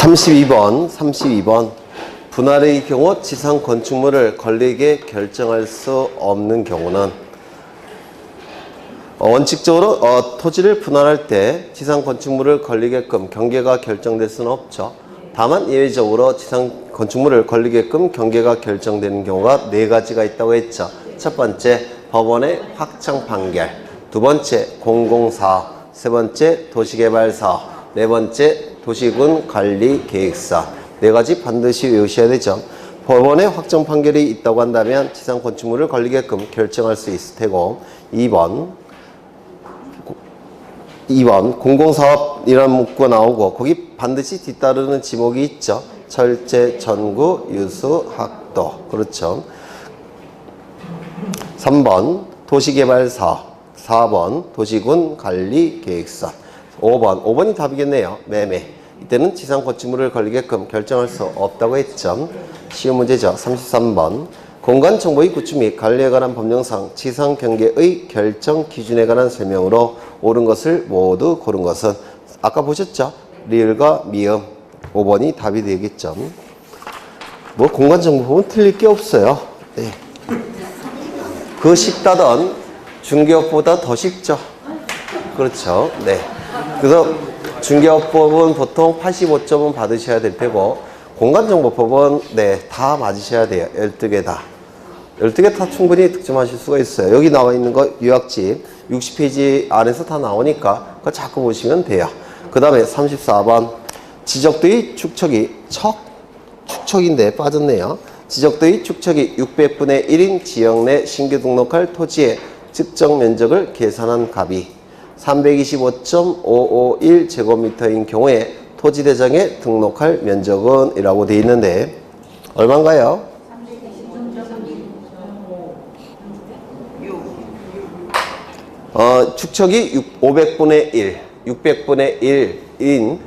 32번. 분할의 경우 지상 건축물을 권리에게 결정할 수 없는 경우는 원칙적으로 토지를 분할할 때 지상 건축물을 권리게끔 경계가 결정될 수는 없죠. 다만 예외적으로 지상 건축물을 권리게끔 경계가 결정되는 경우가 4가지가 있다고 했죠. 첫 번째, 법원의 확정 판결. 두 번째, 공공사업. 세 번째, 도시개발사업. 네 번째, 도시군 관리 계획서. 4가지 반드시 외우셔야 되죠. 법원의 확정 판결이 있다고 한다면 지상 건축물을 권리게끔 결정할 수 있을 테고, 2번 공공사업이라는 문구가 나오고 거기 반드시 뒤따르는 지목이 있죠. 철제, 전구, 유수, 학도. 그렇죠. 3번 도시개발사업. 4번 도시군 관리 계획서. 5번이 답이겠네요. 매매. 이때는 지상 건축물을 권리게끔 결정할 수 없다고 했죠. 쉬운 문제죠. 33번. 공간정보의 구축 및 관리에 관한 법령상 지상 경계의 결정 기준에 관한 설명으로 옳은 것을 모두 고른 것은 아까 보셨죠? 리을과 미음. 5번이 답이 되겠죠. 뭐 공간정보 보면 틀릴 게 없어요. 네. 그 쉽다던 중개업보다 더 쉽죠. 그렇죠. 네. 그래서 중개업법은 보통 85점은 받으셔야 될 테고 공간정보법은 네, 다 맞으셔야 돼요. 12개 다. 12개 다 충분히 득점하실 수가 있어요. 여기 나와 있는 거 요약집 60페이지 안에서 다 나오니까 그거 자꾸 보시면 돼요. 그 다음에 34번 지적도의 축척이 축척인데 빠졌네요. 지적도의 축척이 600분의 1인 지역 내 신규 등록할 토지의 측정 면적을 계산한 값이 325.551제곱미터인 경우에 토지대장에 등록할 면적은 이라고 되어 있는데 얼마인가요? 축척이 500분의 1, 600분의 1인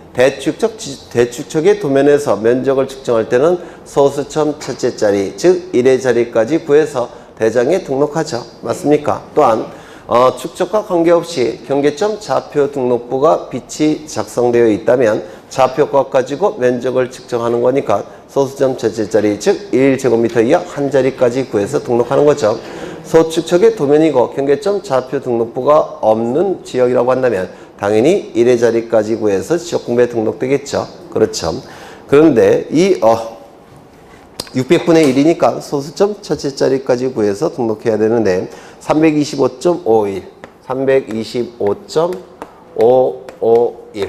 대축척의 도면에서 면적을 측정할 때는 소수점 첫째 자리, 즉 1의 자리까지 구해서 대장에 등록하죠. 맞습니까? 또한 축척과 관계없이 경계점 좌표 등록부가 빛이 작성되어 있다면 좌표값 가지고 면적을 측정하는 거니까 소수점 첫째 자리, 즉 1제곱미터 이하 한 자리까지 구해서 등록하는 거죠. 소축척의 도면이고 경계점 좌표 등록부가 없는 지역이라고 한다면 당연히 1의 자리까지 구해서 지역공부에 등록되겠죠. 그렇죠. 그런데 이 600분의 1이니까 소수점 첫째 자리까지 구해서 등록해야 되는데 325.51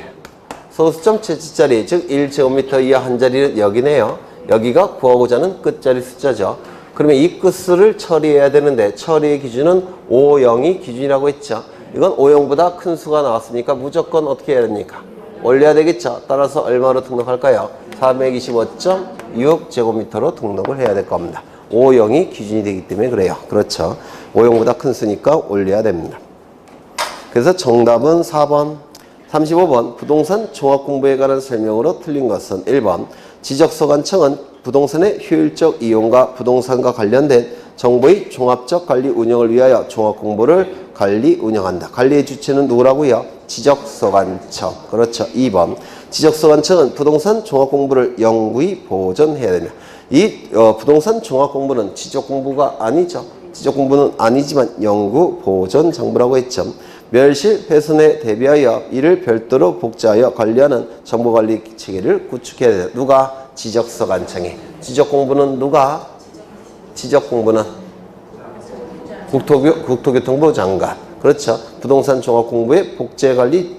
소수점 첫째 자리, 즉 1제곱미터 이하 한 자리는 여기네요. 여기가 구하고자 하는 끝자리 숫자죠. 그러면 이 끝수를 처리해야 되는데 처리의 기준은 50이 기준이라고 했죠. 이건 50보다 큰 수가 나왔으니까 무조건 어떻게 해야 됩니까? 올려야 되겠죠. 따라서 얼마로 등록할까요? 425.6제곱미터로 등록을 해야 될 겁니다. 50이 기준이 되기 때문에 그래요. 그렇죠. 50보다 큰 수니까 올려야 됩니다. 그래서 정답은 4번. 35번 부동산 종합공부에 관한 설명으로 틀린 것은 1번 지적소관청은 부동산의 효율적 이용과 부동산과 관련된 정보의 종합적 관리 운영을 위하여 종합공부를 관리 운영한다. 관리의 주체는 누구라고요? 지적소관청. 그렇죠. 2번 지적소관청은 부동산 종합공부를 영구히 보존해야 됩니다. 이 부동산 종합공부는 지적공부가 아니죠. 지적공부는 아니지만 영구 보존 장부라고 했죠. 멸실 훼손에 대비하여 이를 별도로 복제하여 관리하는 정보관리 체계를 구축해야 된다. 누가? 지적소관청이. 지적공부는 누가? 지적공부는 국토교통부 장관. 그렇죠. 부동산 종합공부의 복제관리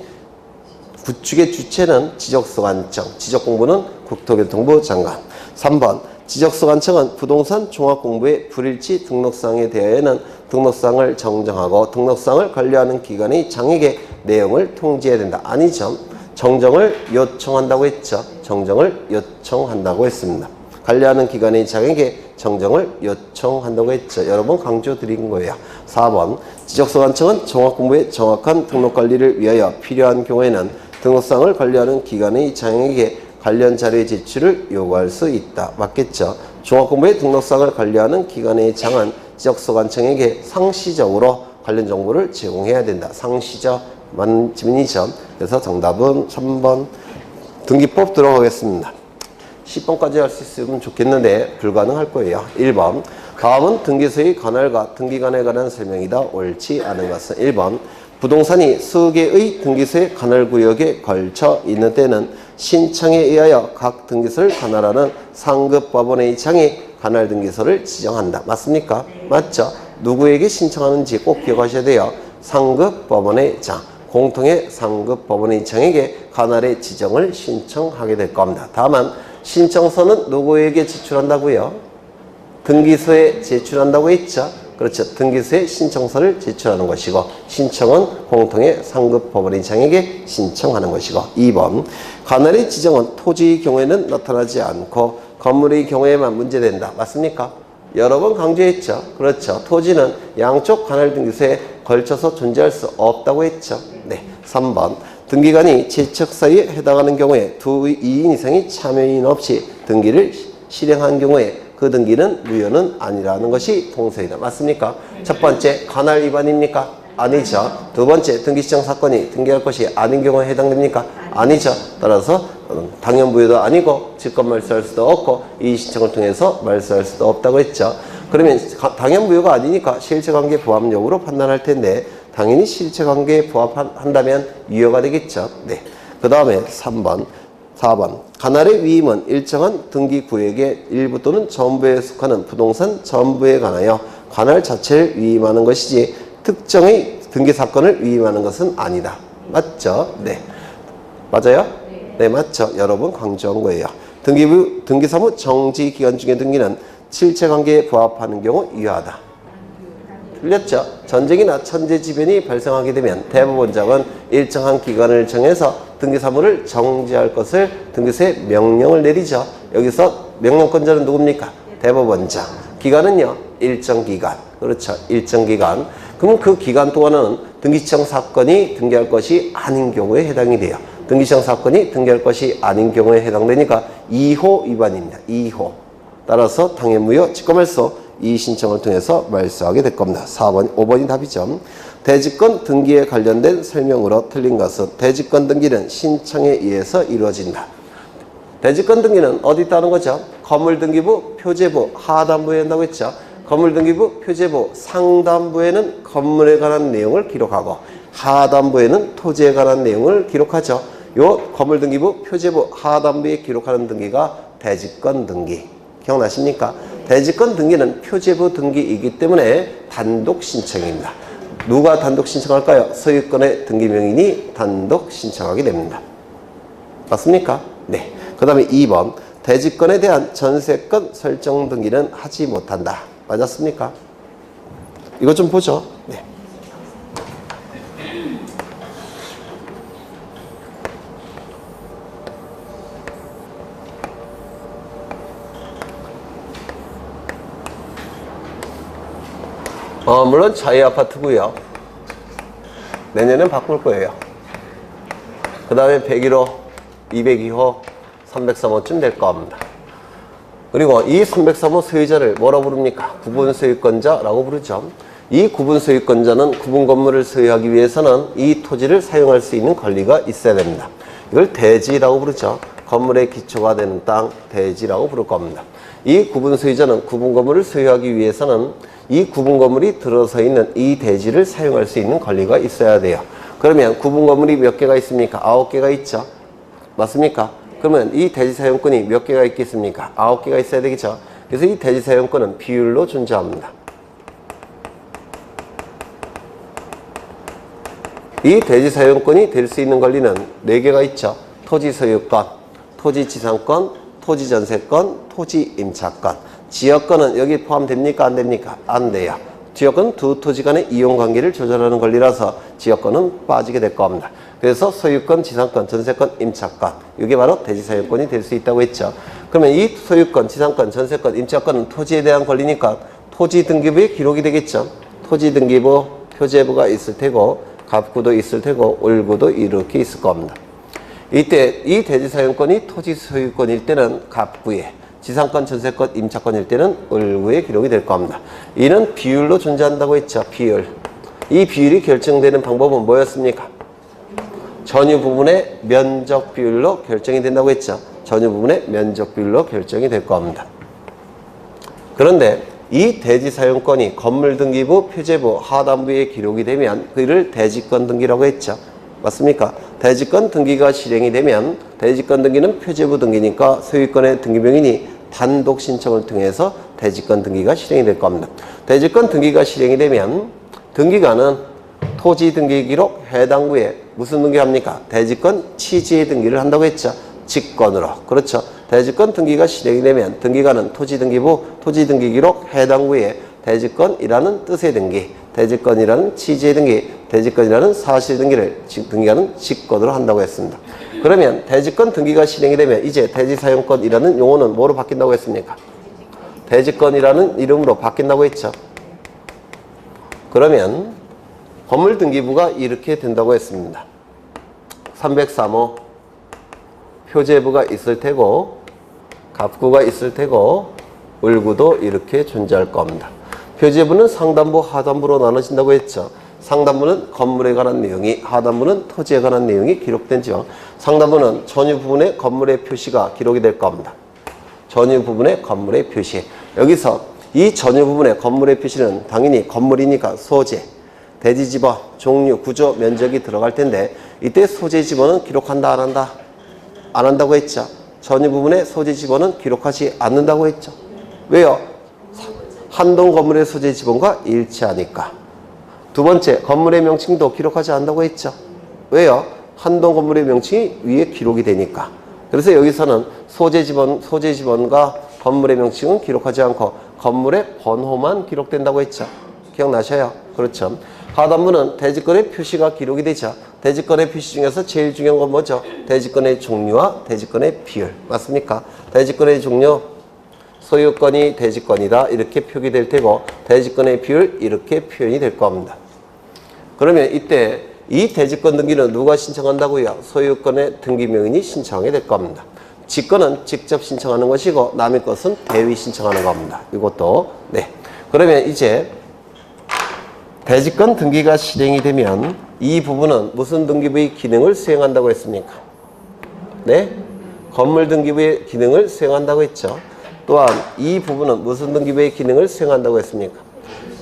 구축의 주체는 지적소관청. 지적공부는 국토교통부 장관. 3번 지적소관청은 부동산 종합공부의 불일치 등록사항에 대하여는 등록사항을 정정하고 등록사항을 관리하는 기관의 장에게 내용을 통지해야 된다. 아니죠. 정정을 요청한다고 했죠. 정정을 요청한다고 했습니다. 관리하는 기관의 장에게 정정을 요청한다고 했죠. 여러 번 강조드린 거예요. 4번 지적소관청은 종합공부의 정확한 등록관리를 위하여 필요한 경우에는 등록사항을 관리하는 기관의 장에게 관련 자료의 제출을 요구할 수 있다. 맞겠죠? 종합공부의 등록사항을 관리하는 기관의 장은 지적소관청에게 상시적으로 관련 정보를 제공해야 된다. 상시적 맞지문이죠. 그래서 정답은 3번 등기법 들어가겠습니다. 10번까지 할 수 있으면 좋겠는데 불가능할 거예요. 1번. 다음은 등기소의 관할과 등기관에 관한 설명이다. 옳지 않은 것은 1번. 부동산이 수개의 등기소의 관할구역에 걸쳐 있는 때는 신청에 의하여 각 등기소를 관할하는 상급법원의 장이 관할등기소를 지정한다. 맞습니까? 맞죠? 누구에게 신청하는지 꼭 기억하셔야 돼요. 상급법원의 장. 공통의 상급법원의 장에게 관할의 지정을 신청하게 될 겁니다. 다만 신청서는 누구에게 제출한다고요? 등기소에 제출한다고 했죠? 그렇죠. 등기소에 신청서를 제출하는 것이고 신청은 공통의 상급법원의 장에게 신청하는 것이고 2번. 관할의 지정은 토지의 경우에는 나타나지 않고 건물의 경우에만 문제된다. 맞습니까? 여러 번 강조했죠. 그렇죠. 토지는 양쪽 관할 등기소에 걸쳐서 존재할 수 없다고 했죠. 네. 3번. 등기관이 제척사유에 해당하는 경우에 2인 이상의 참여인 없이 등기를 실행한 경우에 그 등기는 무효는 아니라는 것이 동서이다. 맞습니까? 첫 번째, 관할 위반입니까? 아니죠. 두 번째, 등기시청 사건이 등기할 것이 아닌 경우에 해당됩니까? 아니죠. 따라서 당연무효도 아니고 직권 말소할 수도 없고 이의신청을 통해서 말소할 수도 없다고 했죠. 그러면 당연무효가 아니니까 실체관계 부합 여부로 판단할 텐데 당연히 실체관계에 부합한다면 유효가 되겠죠. 네. 그 다음에 3번, 4번. 관할의 위임은 일정한 등기구역의 일부 또는 전부에 속하는 부동산 전부에 관하여 관할 자체를 위임하는 것이지 특정의 등기사건을 위임하는 것은 아니다. 맞죠? 네. 맞아요? 네, 맞죠. 여러 번 강조한 거예요. 등기사무 정지기간 중에 등기는 실체관계에 부합하는 경우 유효하다. 틀렸죠? 전쟁이나 천재지변이 발생하게 되면 대법원장은 일정한 기간을 정해서 등기사무를 정지할 것을 등기소에 명령을 내리죠. 여기서 명령권자는 누굽니까? 대법원장. 기간은요? 일정 기간. 그렇죠. 일정 기간. 그럼 그 기간 동안은 등기시청 사건이 등기할 것이 아닌 경우에 해당이 돼요. 등기시청 사건이 등기할 것이 아닌 경우에 해당되니까 2호 위반입니다. 2호. 따라서 당연무효, 직권말소, 이 신청을 통해서 말소하게 될 겁니다. 4번, 5번이 답이죠. 대지권 등기에 관련된 설명으로 틀린 것은 대지권 등기는 신청에 의해서 이루어진다. 대지권 등기는 어디 있다는 거죠? 건물등기부, 표제부, 하단부에 한다고 했죠. 건물등기부, 표제부, 상단부에는 건물에 관한 내용을 기록하고 하단부에는 토지에 관한 내용을 기록하죠. 요 건물등기부, 표제부, 하단부에 기록하는 등기가 대지권 등기. 기억나십니까? 대지권 등기는 표제부 등기이기 때문에 단독 신청입니다. 누가 단독 신청할까요? 소유권의 등기명인이 단독 신청하게 됩니다. 맞습니까? 네. 그 다음에 2번. 대지권에 대한 전세권 설정 등기는 하지 못한다. 맞았습니까? 이거 좀 보죠. 네. 물론 자유 아파트고요. 내년엔 바꿀 거예요. 그 다음에 101호, 202호, 303호쯤 될 겁니다. 그리고 이 303호 소유자를 뭐라고 부릅니까? 구분소유권자라고 부르죠. 이 구분소유권자는 구분 건물을 소유하기 위해서는 이 토지를 사용할 수 있는 권리가 있어야 됩니다. 이걸 대지라고 부르죠. 건물의 기초가 되는 땅, 대지라고 부를 겁니다. 이 구분소유자는 구분 건물을 소유하기 위해서는 이 구분 건물이 들어서 있는 이 대지를 사용할 수 있는 권리가 있어야 돼요. 그러면 구분 건물이 몇 개가 있습니까? 9개가 있죠. 맞습니까? 그러면 이 대지 사용권이 몇 개가 있겠습니까? 9개가 있어야 되겠죠. 그래서 이 대지 사용권은 비율로 존재합니다. 이 대지 사용권이 될 수 있는 권리는 4개가 있죠. 토지 소유권, 토지 지상권, 토지 전세권, 토지 임차권. 지역권은 여기 포함됩니까? 안 됩니까? 안 돼요. 지역권은 두 토지 간의 이용 관계를 조절하는 권리라서 지역권은 빠지게 될 겁니다. 그래서 소유권, 지상권, 전세권, 임차권. 이게 바로 대지 사용권이 될 수 있다고 했죠. 그러면 이 소유권, 지상권, 전세권, 임차권은 토지에 대한 권리니까 토지 등기부에 기록이 되겠죠. 토지 등기부, 표제부가 있을 테고 갑구도 있을 테고 을구도 이렇게 있을 겁니다. 이때 이 대지 사용권이 토지 소유권일 때는 갑구에, 지상권, 전세권, 임차권일 때는 을구에 기록이 될 겁니다. 이는 비율로 존재한다고 했죠. 비율. 이 비율이 결정되는 방법은 뭐였습니까? 전유 부분의 면적 비율로 결정이 된다고 했죠. 전유 부분의 면적 비율로 결정이 될 겁니다. 그런데 이 대지 사용권이 건물 등기부, 표제부, 하단부에 기록이 되면 그를 대지권 등기라고 했죠. 맞습니까? 대지권 등기가 실행이 되면 대지권 등기는 표제부 등기니까 소유권의 등기명인이 단독 신청을 통해서 대지권 등기가 실행이 될 겁니다. 대지권 등기가 실행이 되면 등기관은 토지 등기 기록 해당 부에 무슨 등기를 합니까? 대지권 취지의 등기를 한다고 했죠. 직권으로. 그렇죠. 대지권 등기가 실행이 되면 등기관은 토지 등기부, 토지 등기 기록 해당 부에 대지권이라는 뜻의 등기, 대지권이라는 취지의 등기, 대지권이라는 사실 등기를 등기관은 직권으로 한다고 했습니다. 그러면 대지권 등기가 실행이 되면 이제 대지사용권이라는 용어는 뭐로 바뀐다고 했습니까? 대지권이라는 이름으로 바뀐다고 했죠. 그러면 건물 등기부가 이렇게 된다고 했습니다. 303호 표제부가 있을 테고 갑구가 있을 테고 을구도 이렇게 존재할 겁니다. 표제부는 상단부, 하단부로 나눠진다고 했죠. 상단부는 건물에 관한 내용이, 하단부는 토지에 관한 내용이 기록된죠. 상단부는 전유 부분의 건물의 표시가 기록이 될 겁니다. 전유 부분의 건물의 표시. 여기서 이 전유 부분의 건물의 표시는 당연히 건물이니까 소재, 대지 지번, 종류, 구조, 면적이 들어갈 텐데 이때 소재 지번은 기록한다 안 한다? 안 한다고 했죠. 전유 부분의 소재 지번은 기록하지 않는다고 했죠. 왜요? 한동 건물의 소재 지번과 일치하니까. 두 번째, 건물의 명칭도 기록하지 않는다고 했죠. 왜요? 한동 건물의 명칭이 위에 기록이 되니까. 그래서 여기서는 소재 지번과 건물의 명칭은 기록하지 않고 건물의 번호만 기록된다고 했죠. 기억나셔요? 그렇죠. 하단부는 대지권의 표시가 기록이 되죠. 대지권의 표시 중에서 제일 중요한 건 뭐죠? 대지권의 종류와 대지권의 비율. 맞습니까? 대지권의 종류, 소유권이 대지권이다 이렇게 표기될 테고 대지권의 비율 이렇게 표현이 될 겁니다. 그러면 이때 이 대지권 등기는 누가 신청한다고요? 소유권의 등기명인이 신청하게 될 겁니다. 직권은 직접 신청하는 것이고 남의 것은 대위 신청하는 겁니다. 이것도 네. 그러면 이제 대지권 등기가 실행이 되면 이 부분은 무슨 등기부의 기능을 수행한다고 했습니까? 네? 건물 등기부의 기능을 수행한다고 했죠. 또한 이 부분은 무슨 등기부의 기능을 수행한다고 했습니까?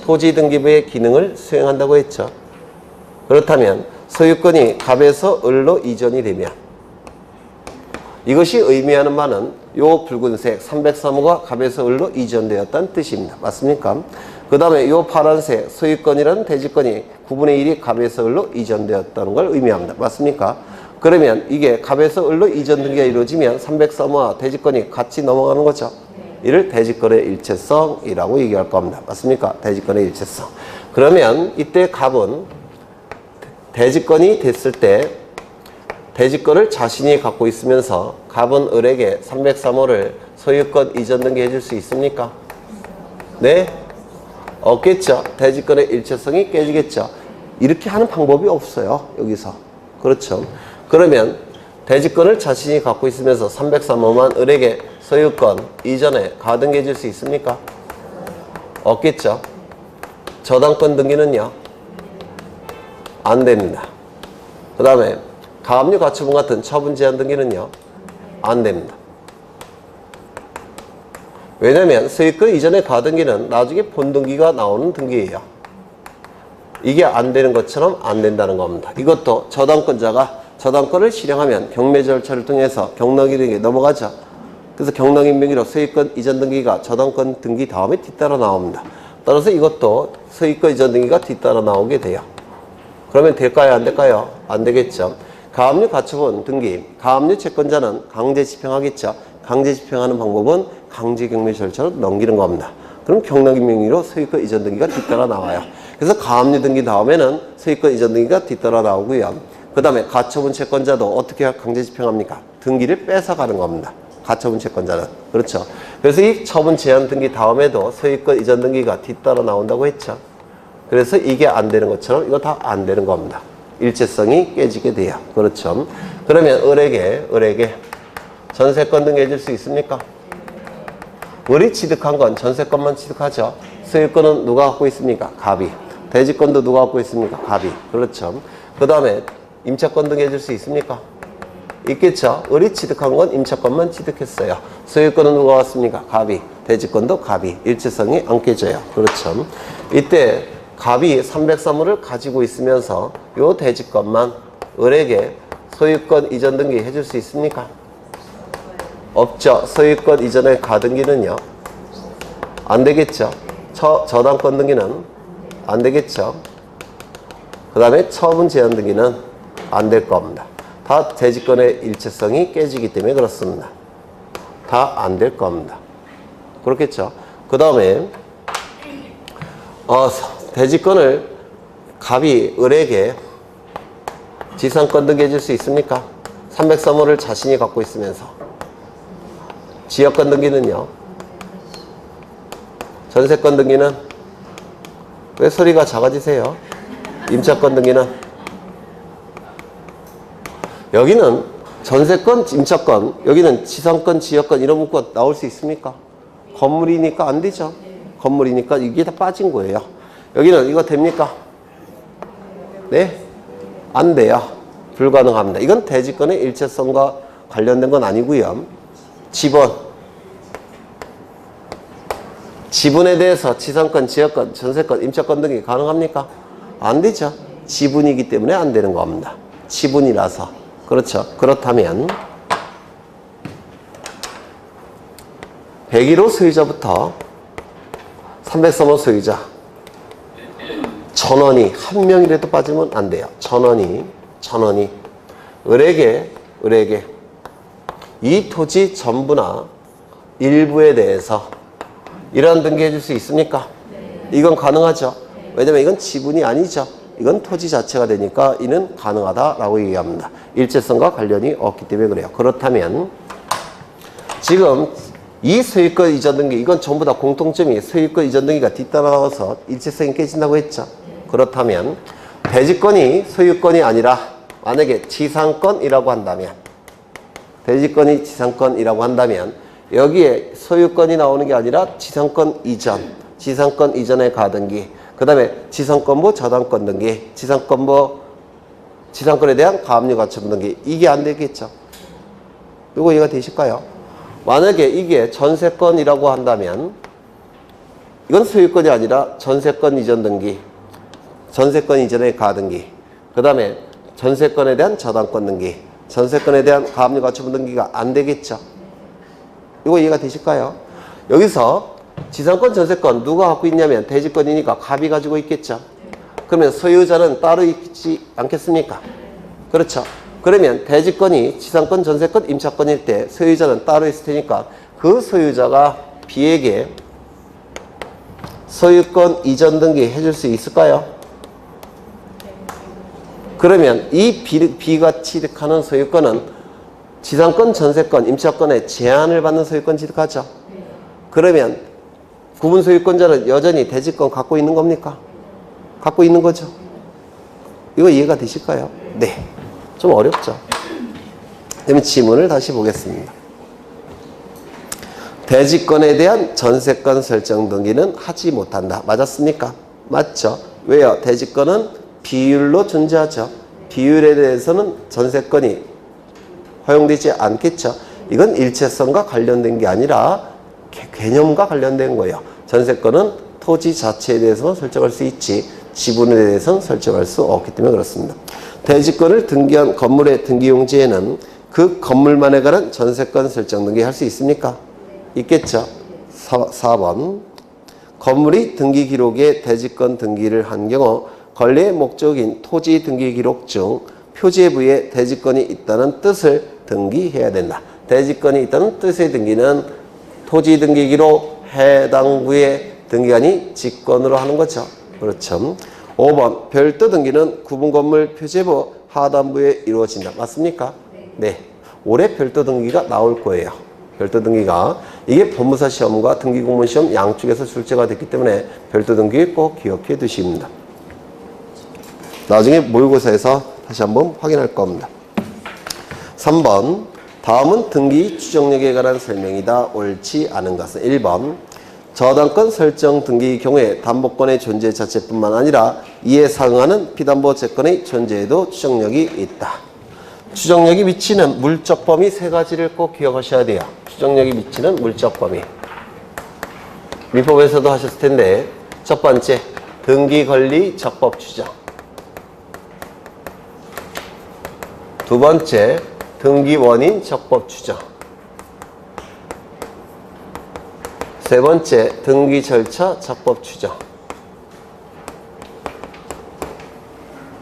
토지 등기부의 기능을 수행한다고 했죠. 그렇다면 소유권이 갑에서 을로 이전이 되면 이것이 의미하는 바는 요 붉은색 303호가 갑에서 을로 이전되었다는 뜻입니다. 맞습니까? 그 다음에 요 파란색 소유권이라는 대지권이 9분의 1이 갑에서 을로 이전되었다는 걸 의미합니다. 맞습니까? 그러면 이게 갑에서 을로 이전 등기가 이루어지면 303호와 대지권이 같이 넘어가는 거죠. 이를 대지권의 일체성이라고 얘기할 겁니다. 맞습니까? 대지권의 일체성. 그러면 이때 갑은 대지권이 됐을 때 대지권을 자신이 갖고 있으면서 갑은 을에게 303호를 소유권 이전 등기 해줄 수 있습니까? 네? 없겠죠. 대지권의 일체성이 깨지겠죠. 이렇게 하는 방법이 없어요. 여기서. 그렇죠. 그러면 대지권을 자신이 갖고 있으면서 303호만 을에게 소유권 이전에 가등기 해줄 수 있습니까? 없겠죠. 저당권 등기는요? 안 됩니다. 그 다음에 가압류 가처분 같은 처분 제한 등기는요? 안 됩니다. 왜냐면 소유권 이전의 가등기는 나중에 본등기가 나오는 등기예요. 이게 안 되는 것처럼 안 된다는 겁니다. 이것도 저당권자가 저당권을 실행하면 경매 절차를 통해서 경락인에게 넘어가죠. 그래서 경락인 명의로 소유권 이전 등기가 저당권 등기 다음에 뒤따라 나옵니다. 따라서 이것도 소유권 이전 등기가 뒤따라 나오게 돼요. 그러면 될까요? 안 될까요? 안 되겠죠. 가압류 가처분 등기, 가압류 채권자는 강제 집행하겠죠. 강제 집행하는 방법은 강제 경매 절차로 넘기는 겁니다. 그럼 경락인 명의로 소유권 이전 등기가 뒤따라 나와요. 그래서 가압류 등기 다음에는 소유권 이전 등기가 뒤따라 나오고요. 그 다음에 가처분 채권자도 어떻게 강제 집행합니까? 등기를 뺏어가는 겁니다. 가처분 채권자는. 그렇죠. 그래서 이 처분 제한 등기 다음에도 소유권 이전 등기가 뒤따라 나온다고 했죠. 그래서 이게 안 되는 것처럼 이거 다 안 되는 겁니다. 일체성이 깨지게 돼요. 그렇죠. 그러면 을에게 전세권 등기 해줄 수 있습니까? 을이 취득한 건 전세권만 취득하죠. 소유권은 누가 갖고 있습니까? 갑이. 대지권도 누가 갖고 있습니까? 갑이. 그렇죠. 그 다음에 임차권 등기해 줄 수 있습니까? 있겠죠. 을이 취득한 건 임차권만 취득했어요. 소유권은 누가 왔습니까? 갑이. 대지권도 갑이. 일체성이 안 깨져요. 그렇죠. 이때 갑이 303호를 가지고 있으면서 요 대지권만 을에게 소유권 이전 등기 해줄 수 있습니까? 없죠. 소유권 이전의 가등기는요 안 되겠죠. 저당권 등기는 안 되겠죠. 그 다음에 처분 제한 등기는 안 될 겁니다. 다 대지권의 일체성이 깨지기 때문에 그렇습니다. 다 안 될 겁니다. 그렇겠죠. 그 다음에 대지권을 갑이 을에게 지상권 등기해 줄 수 있습니까? 303호를 자신이 갖고 있으면서. 지역권 등기는요? 전세권 등기는? 왜 소리가 작아지세요? 임차권 등기는? 여기는 전세권, 임차권, 여기는 지상권, 지역권 이런 문구가 나올 수 있습니까? 건물이니까 안 되죠. 건물이니까 이게 다 빠진 거예요. 여기는 이거 됩니까? 네? 안 돼요. 불가능합니다. 이건 대지권의 일체성과 관련된 건 아니고요. 지분에 대해서 지상권, 지역권, 전세권, 임차권 등이 가능합니까? 안 되죠. 지분이기 때문에 안 되는 겁니다. 지분이라서. 그렇죠. 그렇다면 101호 소유자부터 303호 소유자 1000원이 한 명이라도 빠지면 안 돼요. 1000원이 을에게 이 토지 전부나 일부에 대해서 이러한 등기해 줄 수 있습니까? 이건 가능하죠. 왜냐면 이건 지분이 아니죠. 이건 토지 자체가 되니까 이는 가능하다라고 얘기합니다. 일체성과 관련이 없기 때문에 그래요. 그렇다면 지금 이 소유권 이전 등기 이건 전부 다 공통점이 소유권 이전 등기가 뒤따라와서 일체성이 깨진다고 했죠. 그렇다면 대지권이 소유권이 아니라 만약에 지상권이라고 한다면 대지권이 지상권이라고 한다면 여기에 소유권이 나오는 게 아니라 지상권 이전의 가등기, 그 다음에 지상권부 저당권 등기, 지상권에 대한 가압류 가처분 등기, 이게 안 되겠죠. 이거 이해가 되실까요? 만약에 이게 전세권이라고 한다면 이건 소유권이 아니라 전세권 이전 등기, 전세권 이전의 가등기, 그 다음에 전세권에 대한 저당권 등기, 전세권에 대한 가압류 가처분 등기가 안 되겠죠. 이거 이해가 되실까요? 여기서 지상권, 전세권 누가 갖고 있냐면 대지권이니까 갑이 가지고 있겠죠. 그러면 소유자는 따로 있지 않겠습니까? 그렇죠. 그러면 대지권이 지상권, 전세권, 임차권일 때 소유자는 따로 있을 테니까 그 소유자가 B에게 소유권 이전 등기 해줄 수 있을까요? 그러면 이 B가 취득하는 소유권은 지상권, 전세권, 임차권에 제한을 받는 소유권 취득하죠. 그러면 구분 소유권자는 여전히 대지권 갖고 있는 겁니까? 갖고 있는 거죠. 이거 이해가 되실까요? 네. 좀 어렵죠. 그러면 지문을 다시 보겠습니다. 대지권에 대한 전세권 설정 등기는 하지 못한다. 맞았습니까? 맞죠. 왜요? 대지권은 비율로 존재하죠. 비율에 대해서는 전세권이 허용되지 않겠죠. 이건 일체성과 관련된 게 아니라 개념과 관련된 거예요. 전세권은 토지 자체에 대해서만 설정할 수 있지 지분에 대해서는 설정할 수 없기 때문에 그렇습니다. 대지권을 등기한 건물의 등기용지에는 그 건물만에 관한 전세권 설정 등기 할 수 있습니까? 있겠죠. 4번 건물이 등기 기록에 대지권 등기를 한 경우 권리의 목적인 토지 등기 기록 중 표제부에 대지권이 있다는 뜻을 등기해야 된다. 대지권이 있다는 뜻의 등기는 토지 등기 기록 해당 부의 등기관이 직권으로 하는 거죠. 그렇죠. 5번 별도 등기는 구분 건물 표제부 하단부에 이루어진다. 맞습니까? 네. 올해 별도 등기가 나올 거예요. 별도 등기가 이게 법무사 시험과 등기 공무원 시험 양쪽에서 출제가 됐기 때문에 별도 등기 꼭 기억해 두십니다. 나중에 모의고사에서 다시 한번 확인할 겁니다. 3번 다음은 등기 추정력에 관한 설명이다. 옳지 않은 것은 1번 저당권 설정 등기의 경우에 담보권의 존재 자체뿐만 아니라 이에 상응하는 피담보 채권의 존재에도 추정력이 있다. 추정력이 미치는 물적 범위 세 가지를 꼭 기억하셔야 돼요. 추정력이 미치는 물적 범위. 민법에서도 하셨을 텐데, 첫 번째, 등기 권리 적법 추정. 두 번째, 등기 원인 적법 추정. 세 번째, 등기 절차 적법 추정.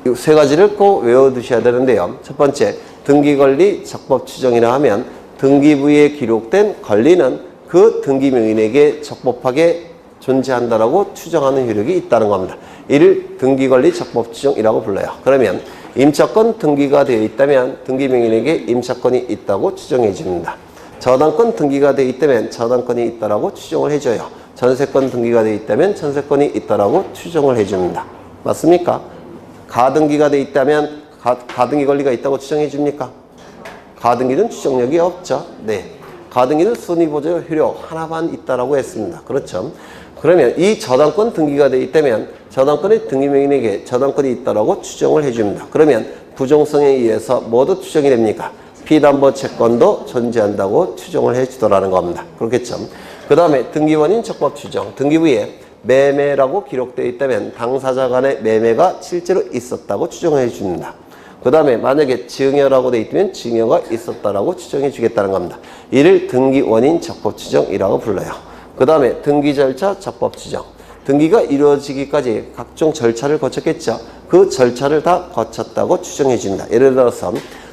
이 세 가지를 꼭 외워두셔야 되는데요. 첫 번째, 등기 권리 적법 추정이라 하면 등기부에 기록된 권리는 그 등기명인에게 적법하게 존재한다라고 추정하는 효력이 있다는 겁니다. 이를 등기 권리 적법 추정이라고 불러요. 그러면 임차권 등기가 되어 있다면 등기명인에게 임차권이 있다고 추정해 줍니다. 저당권 등기가 되어 있다면 저당권이 있다라고 추정을 해줘요. 전세권 등기가 되어 있다면 전세권이 있다라고 추정을 해줍니다. 맞습니까? 가등기가 되어 있다면 가등기 권리가 있다고 추정해 줍니까? 가등기는 추정력이 없죠. 네. 가등기는 순위보조 효력 하나만 있다라고 했습니다. 그렇죠. 그러면 이 저당권 등기가 되어 있다면 저당권의 등기명인에게 저당권이 있다라고 추정을 해줍니다. 그러면 부정성에 의해서 모두 추정이 됩니까? 피담보 채권도 존재한다고 추정을 해주더라는 겁니다. 그렇겠죠. 그 다음에 등기원인 적법 추정. 등기부에 매매라고 기록되어 있다면 당사자 간의 매매가 실제로 있었다고 추정해 줍니다. 그 다음에 만약에 증여라고 되어 있다면 증여가 있었다라고 추정해 주겠다는 겁니다. 이를 등기원인 적법 추정이라고 불러요. 그 다음에 등기 절차 적법 추정. 등기가 이루어지기까지 각종 절차를 거쳤겠죠. 그 절차를 다 거쳤다고 추정해 줍니다. 예를 들어서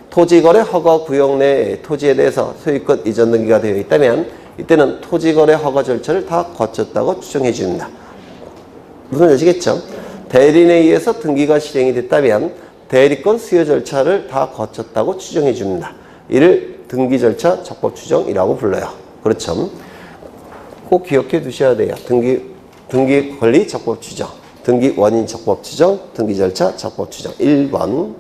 토지거래 허가 구역 내에 토지에 대해서 소유권 이전 등기가 되어 있다면 이때는 토지거래 허가 절차를 다 거쳤다고 추정해 줍니다. 무슨 뜻이겠죠? 대리인에 의해서 등기가 실행이 됐다면 대리권 수여 절차를 다 거쳤다고 추정해 줍니다. 이를 등기 절차 적법 추정이라고 불러요. 그렇죠? 꼭 기억해 두셔야 돼요. 등기 권리 적법 추정, 등기 원인 적법 추정, 등기 절차 적법 추정. 1번.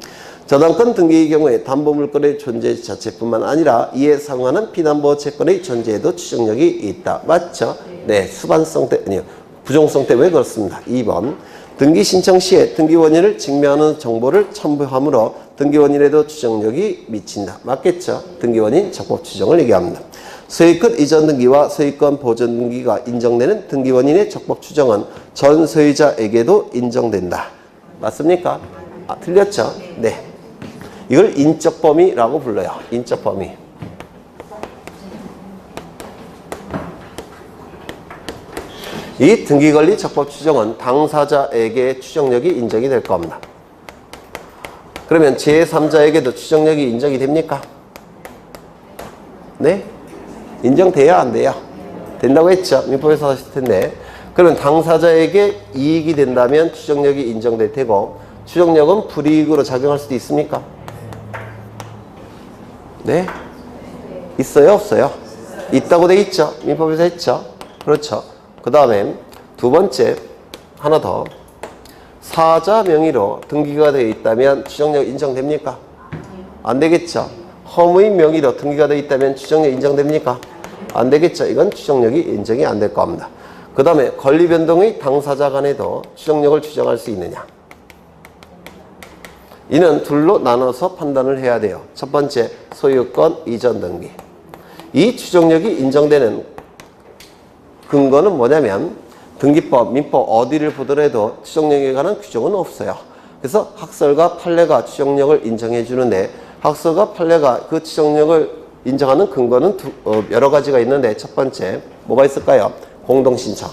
저당권 등기의 경우에 담보물권의 존재 자체뿐만 아니라 이에 상응하는 피담보 채권의 존재에도 추정력이 있다. 맞죠? 네. 수반성 때, 아니요. 부정성 때 왜 그렇습니다. 2번. 등기 신청 시에 등기 원인을 증명하는 정보를 첨부하므로 등기 원인에도 추정력이 미친다. 맞겠죠? 등기 원인 적법 추정을 얘기합니다. 소유권 이전 등기와 소유권 보존 등기가 인정되는 등기 원인의 적법 추정은 전 소유자에게도 인정된다. 맞습니까? 아, 틀렸죠? 네. 이걸 인적 범위라고 불러요. 인적 범위. 이 등기권리 적법 추정은 당사자에게 추정력이 인정이 될 겁니다. 그러면 제3자에게도 추정력이 인정이 됩니까? 네? 인정돼야 안 돼요? 된다고 했죠. 민법에서 하실 텐데. 그러면 당사자에게 이익이 된다면 추정력이 인정될 테고 추정력은 불이익으로 작용할 수도 있습니까? 네? 있어요? 없어요? 있다고 돼 있죠. 민법에서 했죠. 그렇죠. 그 다음에 두 번째 하나 더. 사자 명의로 등기가 되어 있다면 추정력 인정됩니까? 안 되겠죠. 허무인 명의로 등기가 되어 있다면 추정력 인정됩니까? 안 되겠죠. 이건 추정력이 인정이 안 될 겁니다. 그 다음에 권리 변동의 당사자 간에도 추정력을 추정할 수 있느냐? 이는 둘로 나눠서 판단을 해야 돼요. 첫 번째, 소유권 이전 등기. 이 추정력이 인정되는 근거는 뭐냐면 등기법, 민법 어디를 보더라도 추정력에 관한 규정은 없어요. 그래서 학설과 판례가 추정력을 인정해 주는데 학설과 판례가 그 추정력을 인정하는 근거는 여러 가지가 있는데 첫 번째, 뭐가 있을까요? 공동신청.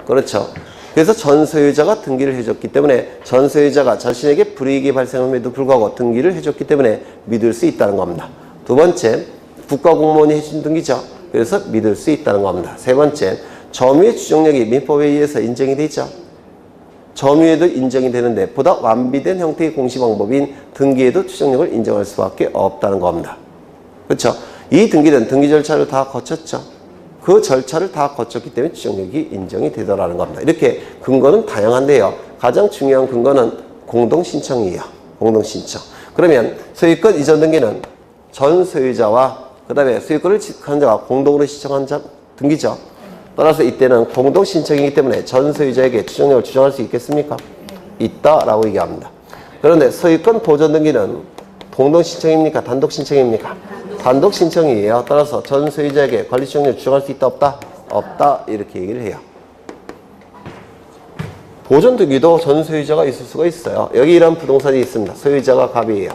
그렇죠. 그래서 전 소유자가 등기를 해줬기 때문에 전 소유자가 자신에게 불이익이 발생함에도 불구하고 등기를 해줬기 때문에 믿을 수 있다는 겁니다. 두 번째, 국가공무원이 해준 등기죠. 그래서 믿을 수 있다는 겁니다. 세 번째, 점유의 추정력이 민법에 의해서 인정이 되죠. 점유에도 인정이 되는데 보다 완비된 형태의 공시 방법인 등기에도 추정력을 인정할 수밖에 없다는 겁니다. 그렇죠? 이 등기는 등기 절차를 다 거쳤죠. 그 절차를 다 거쳤기 때문에 추정력이 인정이 되더라는 겁니다. 이렇게 근거는 다양한데요. 가장 중요한 근거는 공동신청이에요. 공동신청. 그러면 소유권 이전 등기는 전 소유자와 그 다음에 소유권을 취득한 자가 공동으로 신청한 자 등기죠. 따라서 이때는 공동 신청이기 때문에 전 소유자에게 추정력을 주장할 수 있겠습니까? 있다라고 얘기합니다. 그런데 소유권 보존 등기는 공동 신청입니까? 단독 신청입니까? 단독 신청이에요. 따라서 전 소유자에게 관리 추정력을 주장할 수 있다 없다? 없다 이렇게 얘기를 해요. 보존 등기도 전 소유자가 있을 수가 있어요. 여기 이런 부동산이 있습니다. 소유자가 갑이에요.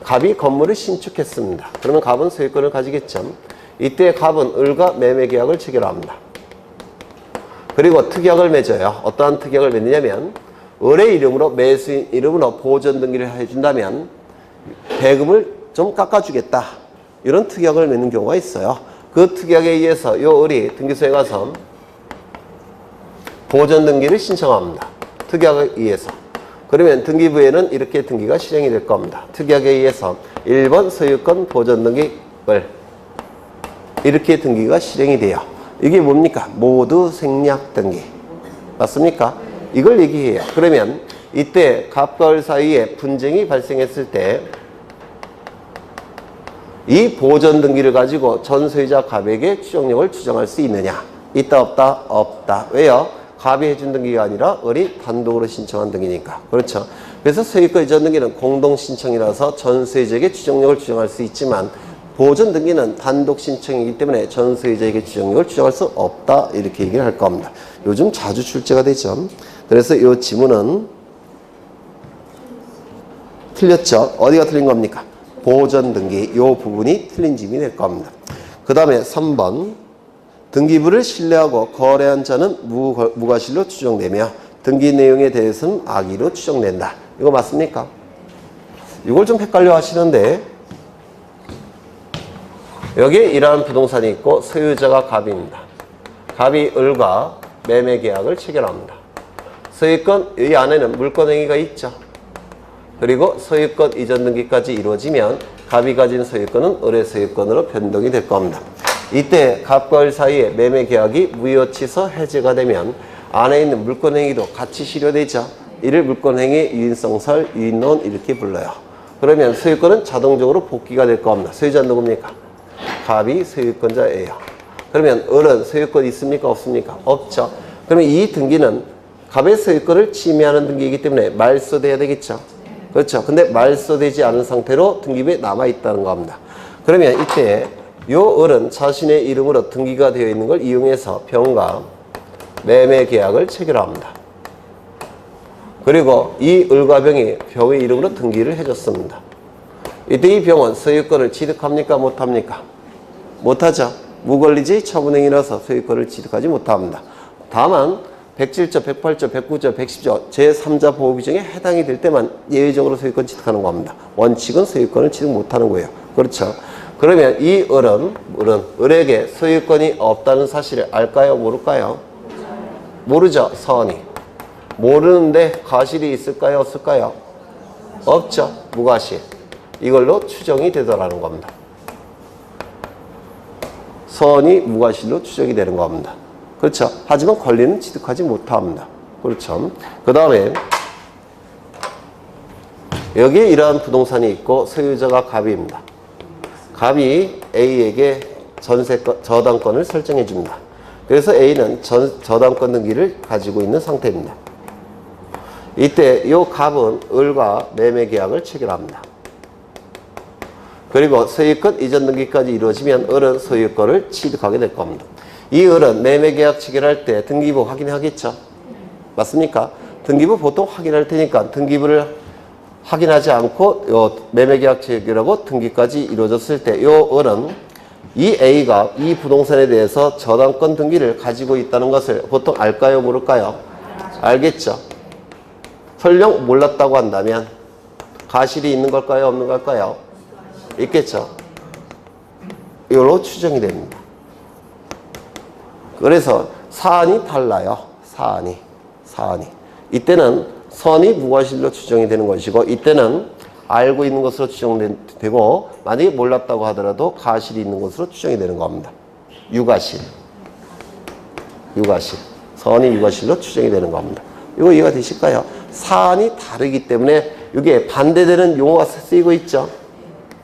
갑이 건물을 신축했습니다. 그러면 갑은 소유권을 가지겠죠. 이때 갑은 을과 매매 계약을 체결합니다. 그리고 특약을 맺어요. 어떠한 특약을 맺느냐면 을의 이름으로 매수인 이름으로 보존 등기를 해준다면 배금을 좀 깎아주겠다. 이런 특약을 맺는 경우가 있어요. 그 특약에 의해서 요 을이 등기소에 가서 보존 등기를 신청합니다. 특약에 의해서. 그러면 등기부에는 이렇게 등기가 실행이 될 겁니다. 특약에 의해서 1번 소유권 보존 등기 을 이렇게 등기가 실행이 돼요. 이게 뭡니까? 모두 생략 등기. 맞습니까? 이걸 얘기해요. 그러면 이때 갑과 을 사이에 분쟁이 발생했을 때 이 보존 등기를 가지고 전 소유자 갑에게 추정력을 주장할 수 있느냐? 있다 없다? 없다. 왜요? 갑이 해준 등기가 아니라 을이 단독으로 신청한 등기니까. 그렇죠. 그래서 소유권 이전 등기는 공동 신청이라서 전 소유자에게 추정력을 주장할 수 있지만 보존 등기는 단독 신청이기 때문에 전 소유자에게 추정력을 주장할 수 없다. 이렇게 얘기를 할 겁니다. 요즘 자주 출제가 되죠. 그래서 이 지문은 틀렸죠. 어디가 틀린 겁니까? 보존 등기 이 부분이 틀린 지문이 될 겁니다. 그 다음에 3번 등기부를 신뢰하고 거래한 자는 무과실로 추정되며 등기 내용에 대해서는 악의로 추정된다. 이거 맞습니까? 이걸 좀 헷갈려 하시는데 여기에 이러한 부동산이 있고 소유자가 갑입니다. 갑이 을과 매매 계약을 체결합니다. 소유권 이 안에는 물권행위가 있죠. 그리고 소유권 이전 등기까지 이루어지면 갑이 가진 소유권은 을의 소유권으로 변동이 될 겁니다. 이때 갑과 을 사이에 매매 계약이 무효 취소 해제가 되면 안에 있는 물권행위도 같이 실효되죠. 이를 물권행위 유인성설 유인론 이렇게 불러요. 그러면 소유권은 자동적으로 복귀가 될 겁니다. 소유자는 누굽니까? 갑이 소유권자예요. 그러면 을은 소유권 있습니까? 없습니까? 없죠. 그러면 이 등기는 갑의 소유권을 침해하는 등기이기 때문에 말소돼야 되겠죠. 그렇죠. 근데 말소되지 않은 상태로 등기부에 남아있다는 겁니다. 그러면 이때 요 을은 자신의 이름으로 등기가 되어 있는 걸 이용해서 병과 매매 계약을 체결합니다. 그리고 이 을과 병이 병의 이름으로 등기를 해줬습니다. 이때 이 병은 소유권을 취득합니까? 못합니까? 못하죠. 무권리지 처분행위라서 소유권을 취득하지 못합니다. 다만 107조, 108조, 109조, 110조 제3자 보호규정에 해당이 될 때만 예외적으로 소유권 취득하는 겁니다. 원칙은 소유권을 취득 못하는 거예요. 그렇죠. 그러면 이 을에게 소유권이 없다는 사실을 알까요? 모를까요? 모르죠. 선이. 모르는데 과실이 있을까요? 없을까요? 없죠. 무과실. 이걸로 추정이 되더라는 겁니다. 선이 무과실로 추정이 되는 겁니다. 그렇죠. 하지만 권리는 취득하지 못합니다. 그렇죠. 그 다음에 여기에 이러한 부동산이 있고 소유자가 갑입니다. 갑이 A에게 저당권을 설정해 줍니다. 그래서 A는 저당권 등기를 가지고 있는 상태입니다. 이때 이 갑은 을과 매매 계약을 체결합니다. 그리고 소유권 이전 등기까지 이루어지면 을은 소유권을 취득하게 될 겁니다. 이 을은 매매 계약 체결할 때 등기부 확인하겠죠? 맞습니까? 등기부 보통 확인할 테니까 등기부를 확인하지 않고 요 매매 계약 체결하고 등기까지 이루어졌을 때 요 을은 이 A가 이 부동산에 대해서 저당권 등기를 가지고 있다는 것을 보통 알까요? 모를까요? 알겠죠? 설령 몰랐다고 한다면 가실이 있는 걸까요? 없는 걸까요? 있겠죠? 이걸로 추정이 됩니다. 그래서 사안이 달라요. 사안이. 이때는 선이 무과실로 추정이 되는 것이고 이때는 알고 있는 것으로 추정되고 만약에 몰랐다고 하더라도 가실이 있는 것으로 추정이 되는 겁니다. 유가실. 선이 유가실로 추정이 되는 겁니다. 이거 이해가 되실까요? 사안이 다르기 때문에 이게 반대되는 용어가 쓰이고 있죠.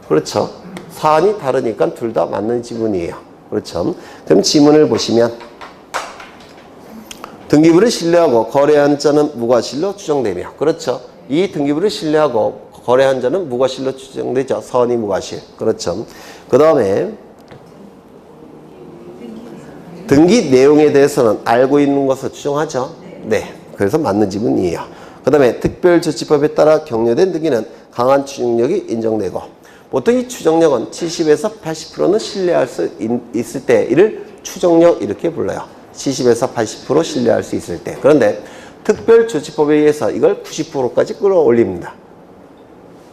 그렇죠. 사안이 다르니까 둘 다 맞는 지문이에요. 그렇죠. 그럼 지문을 보시면 등기부를 신뢰하고 거래한 자는 무과실로 추정되며, 그렇죠. 이 등기부를 신뢰하고 거래한 자는 무과실로 추정되죠. 선의 무과실. 그렇죠. 그 다음에 등기 내용에 대해서는 알고 있는 것을 추정하죠. 네. 그래서 맞는 지문이에요. 그 다음에 특별조치법에 따라 격려된 등기는 강한 추정력이 인정되고, 보통 이 추정력은 70에서 80%는 신뢰할 수 있을 때 이를 추정력 이렇게 불러요. 70에서 80% 신뢰할 수 있을 때. 그런데 특별조치법에 의해서 이걸 90%까지 끌어올립니다.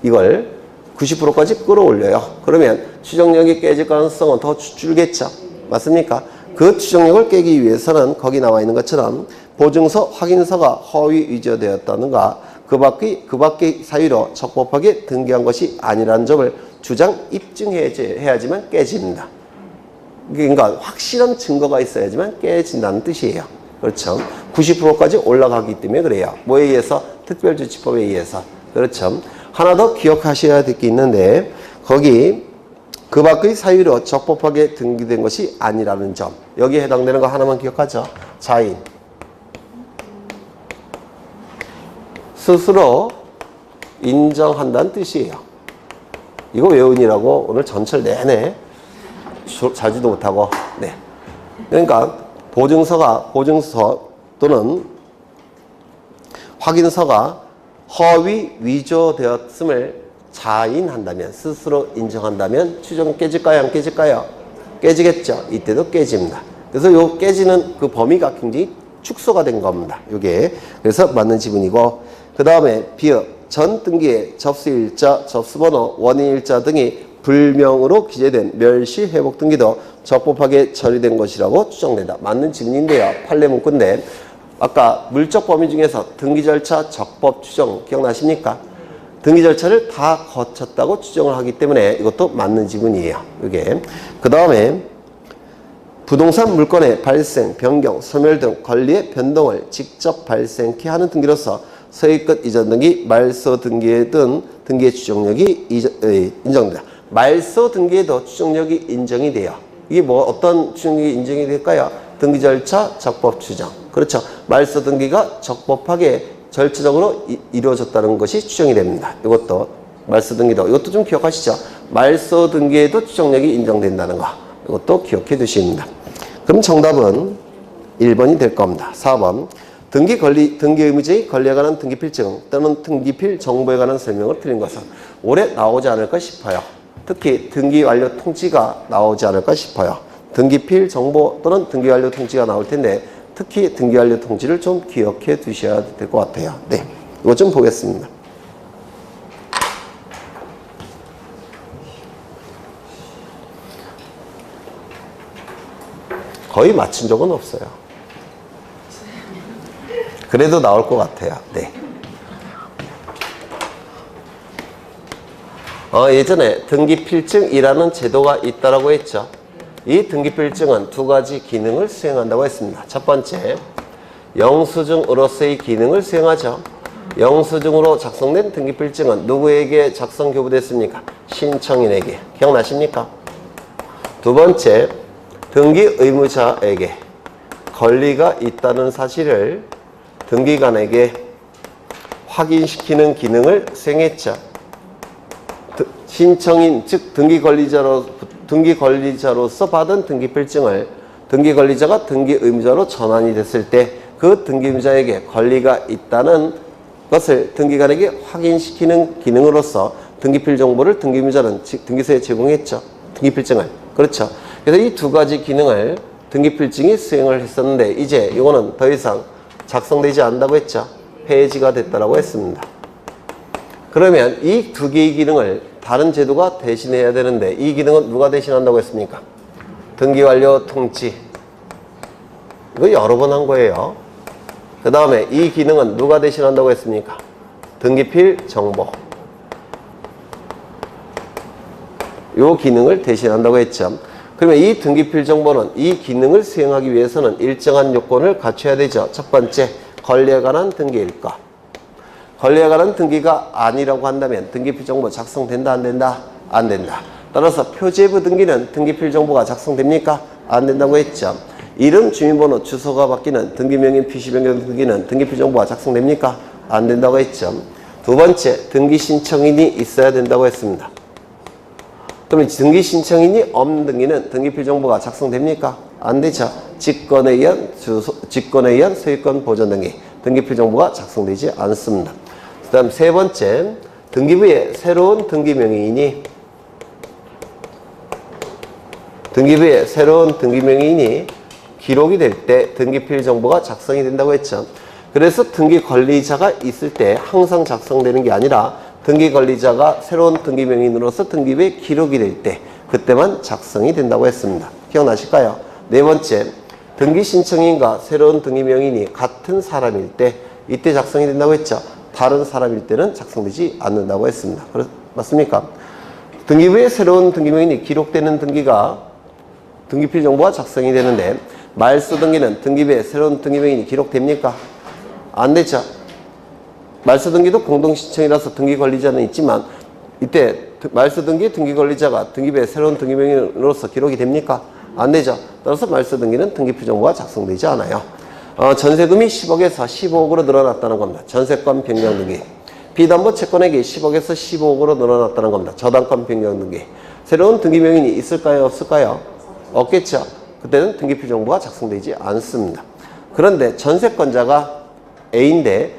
이걸 90%까지 끌어올려요. 그러면 추정력이 깨질 가능성은 더 줄겠죠. 맞습니까? 그 추정력을 깨기 위해서는 거기 나와 있는 것처럼 보증서, 확인서가 허위 위조되었다는가 그 밖의 사유로 적법하게 등기한 것이 아니라는 점을 주장 입증해야지만 깨집니다. 그러니까 확실한 증거가 있어야지만 깨진다는 뜻이에요. 그렇죠. 90%까지 올라가기 때문에 그래요. 뭐에 의해서? 특별조치법에 의해서. 그렇죠. 하나 더 기억하셔야 될 게 있는데, 거기 그 밖의 사유로 적법하게 등기된 것이 아니라는 점, 여기에 해당되는 거 하나만 기억하죠. 자인, 스스로 인정한다는 뜻이에요. 이거 외우느라고 오늘 전철 내내 자지도 못하고. 네. 그러니까 보증서 또는 확인서가 허위 위조되었음을 자인한다면, 스스로 인정한다면 추정 깨질까요? 안 깨질까요? 깨지겠죠. 이때도 깨집니다. 그래서 요 깨지는 그 범위가 굉장히 축소가 된 겁니다. 요게. 그래서 맞는 지문이고, 그 다음에 비읍, 전 등기의 접수일자, 접수번호, 원인일자 등이 불명으로 기재된 멸시 회복 등기도 적법하게 처리된 것이라고 추정된다. 맞는 지문인데요. 판례 문구인데, 아까 물적 범위 중에서 등기 절차 적법 추정 기억나십니까? 등기 절차를 다 거쳤다고 추정을 하기 때문에 이것도 맞는 지문이에요. 이게. 그 다음에 부동산 물건의 발생, 변경, 소멸 등 권리의 변동을 직접 발생케 하는 등기로서 소유권 이전 등기, 말소 등기에 든 등기의 추정력이 인정된다. 말소 등기에도 추정력이 인정이 돼요. 이게 뭐 어떤 추정력이 인정이 될까요? 등기 절차 적법 추정. 그렇죠. 말소 등기가 적법하게 절차적으로 이루어졌다는 것이 추정이 됩니다. 이것도 말소 등기도 이것도 좀 기억하시죠. 말소 등기에도 추정력이 인정된다는 거. 이것도 기억해 두십니다. 그럼 정답은 1번이 될 겁니다. 4번. 등기 의무자의 권리에 관한 등기필증 또는 등기필 정보에 관한 설명을 드린 것은 올해 나오지 않을까 싶어요. 특히 등기 완료 통지가 나오지 않을까 싶어요. 등기필 정보 또는 등기 완료 통지가 나올 텐데, 특히 등기 완료 통지를 좀 기억해 두셔야 될 것 같아요. 네, 이거 좀 보겠습니다. 거의 맞춘 적은 없어요. 그래도 나올 것 같아요. 네. 예전에 등기필증이라는 제도가 있다라고 했죠. 이 등기필증은 두 가지 기능을 수행한다고 했습니다. 첫 번째, 영수증으로서의 기능을 수행하죠. 영수증으로 작성된 등기필증은 누구에게 작성 교부됐습니까? 신청인에게. 기억나십니까? 두 번째, 등기 의무자에게 권리가 있다는 사실을 등기관에게 확인시키는 기능을 수행했죠. 신청인, 즉 등기 권리자로서 받은 등기필증을 등기 권리자가 등기 의무자로 전환이 됐을 때 그 등기 의무자에게 권리가 있다는 것을 등기관에게 확인시키는 기능으로서 등기필 정보를 등기 의무자는 등기소에 제공했죠. 등기필증을. 그렇죠. 그래서 이 두 가지 기능을 등기필증이 수행을 했었는데, 이제 이거는 더 이상 작성되지 않는다고 했죠. 폐지가 됐다라고 했습니다. 그러면 이 두 개의 기능을 다른 제도가 대신해야 되는데, 이 기능은 누가 대신한다고 했습니까? 등기완료 통지. 이거 여러 번 한 거예요. 그 다음에 이 기능은 누가 대신한다고 했습니까? 등기필 정보. 이 기능을 대신한다고 했죠. 그러면 이 등기필 정보는 이 기능을 수행하기 위해서는 일정한 요건을 갖춰야 되죠. 첫 번째, 권리에 관한 등기일 것. 권리에 관한 등기가 아니라고 한다면 등기필 정보 작성된다, 안 된다? 안 된다. 따라서 표제부 등기는 등기필 정보가 작성됩니까? 안 된다고 했죠. 이름, 주민번호, 주소가 바뀌는 등기명인 PC 변경 등기는 등기필정보가 작성됩니까? 안 된다고 했죠. 두 번째, 등기신청인이 있어야 된다고 했습니다. 그러면 등기신청인이 없는 등기는 등기필정보가 작성됩니까? 안 되죠. 직권에 의한 소유권 보존 등기, 등기필정보가 작성되지 않습니다. 그 다음 세 번째, 등기부에 새로운 등기명의인이 기록이 될 때 등기필 정보가 작성이 된다고 했죠. 그래서 등기 권리자가 있을 때 항상 작성되는 게 아니라 등기 권리자가 새로운 등기명의인으로서 등기부에 기록이 될 때 그때만 작성이 된다고 했습니다. 기억나실까요? 네 번째, 등기 신청인과 새로운 등기명의인이 같은 사람일 때 이때 작성이 된다고 했죠. 다른 사람일 때는 작성되지 않는다고 했습니다. 맞습니까? 등기부에 새로운 등기명의인이 기록되는 등기가 등기필 정보가 작성이 되는데 말소 등기는 등기부에 새로운 등기명의인이 기록됩니까? 안 되죠. 말소 등기도 공동신청이라서 등기 권리자는 있지만 이때 말소 등기 등기 권리자가 등기부에 새로운 등기명의인으로서 기록이 됩니까? 안 되죠. 따라서 말소 등기는 등기필 정보가 작성되지 않아요. 전세금이 10억에서 15억으로 늘어났다는 겁니다. 전세권 변경 등기. 비담보 채권액이 10억에서 15억으로 늘어났다는 겁니다. 저당권 변경 등기. 새로운 등기명의인이 있을까요? 없을까요? 없겠죠. 그때는 등기필 정보가 작성되지 않습니다. 그런데 전세권자가 A인데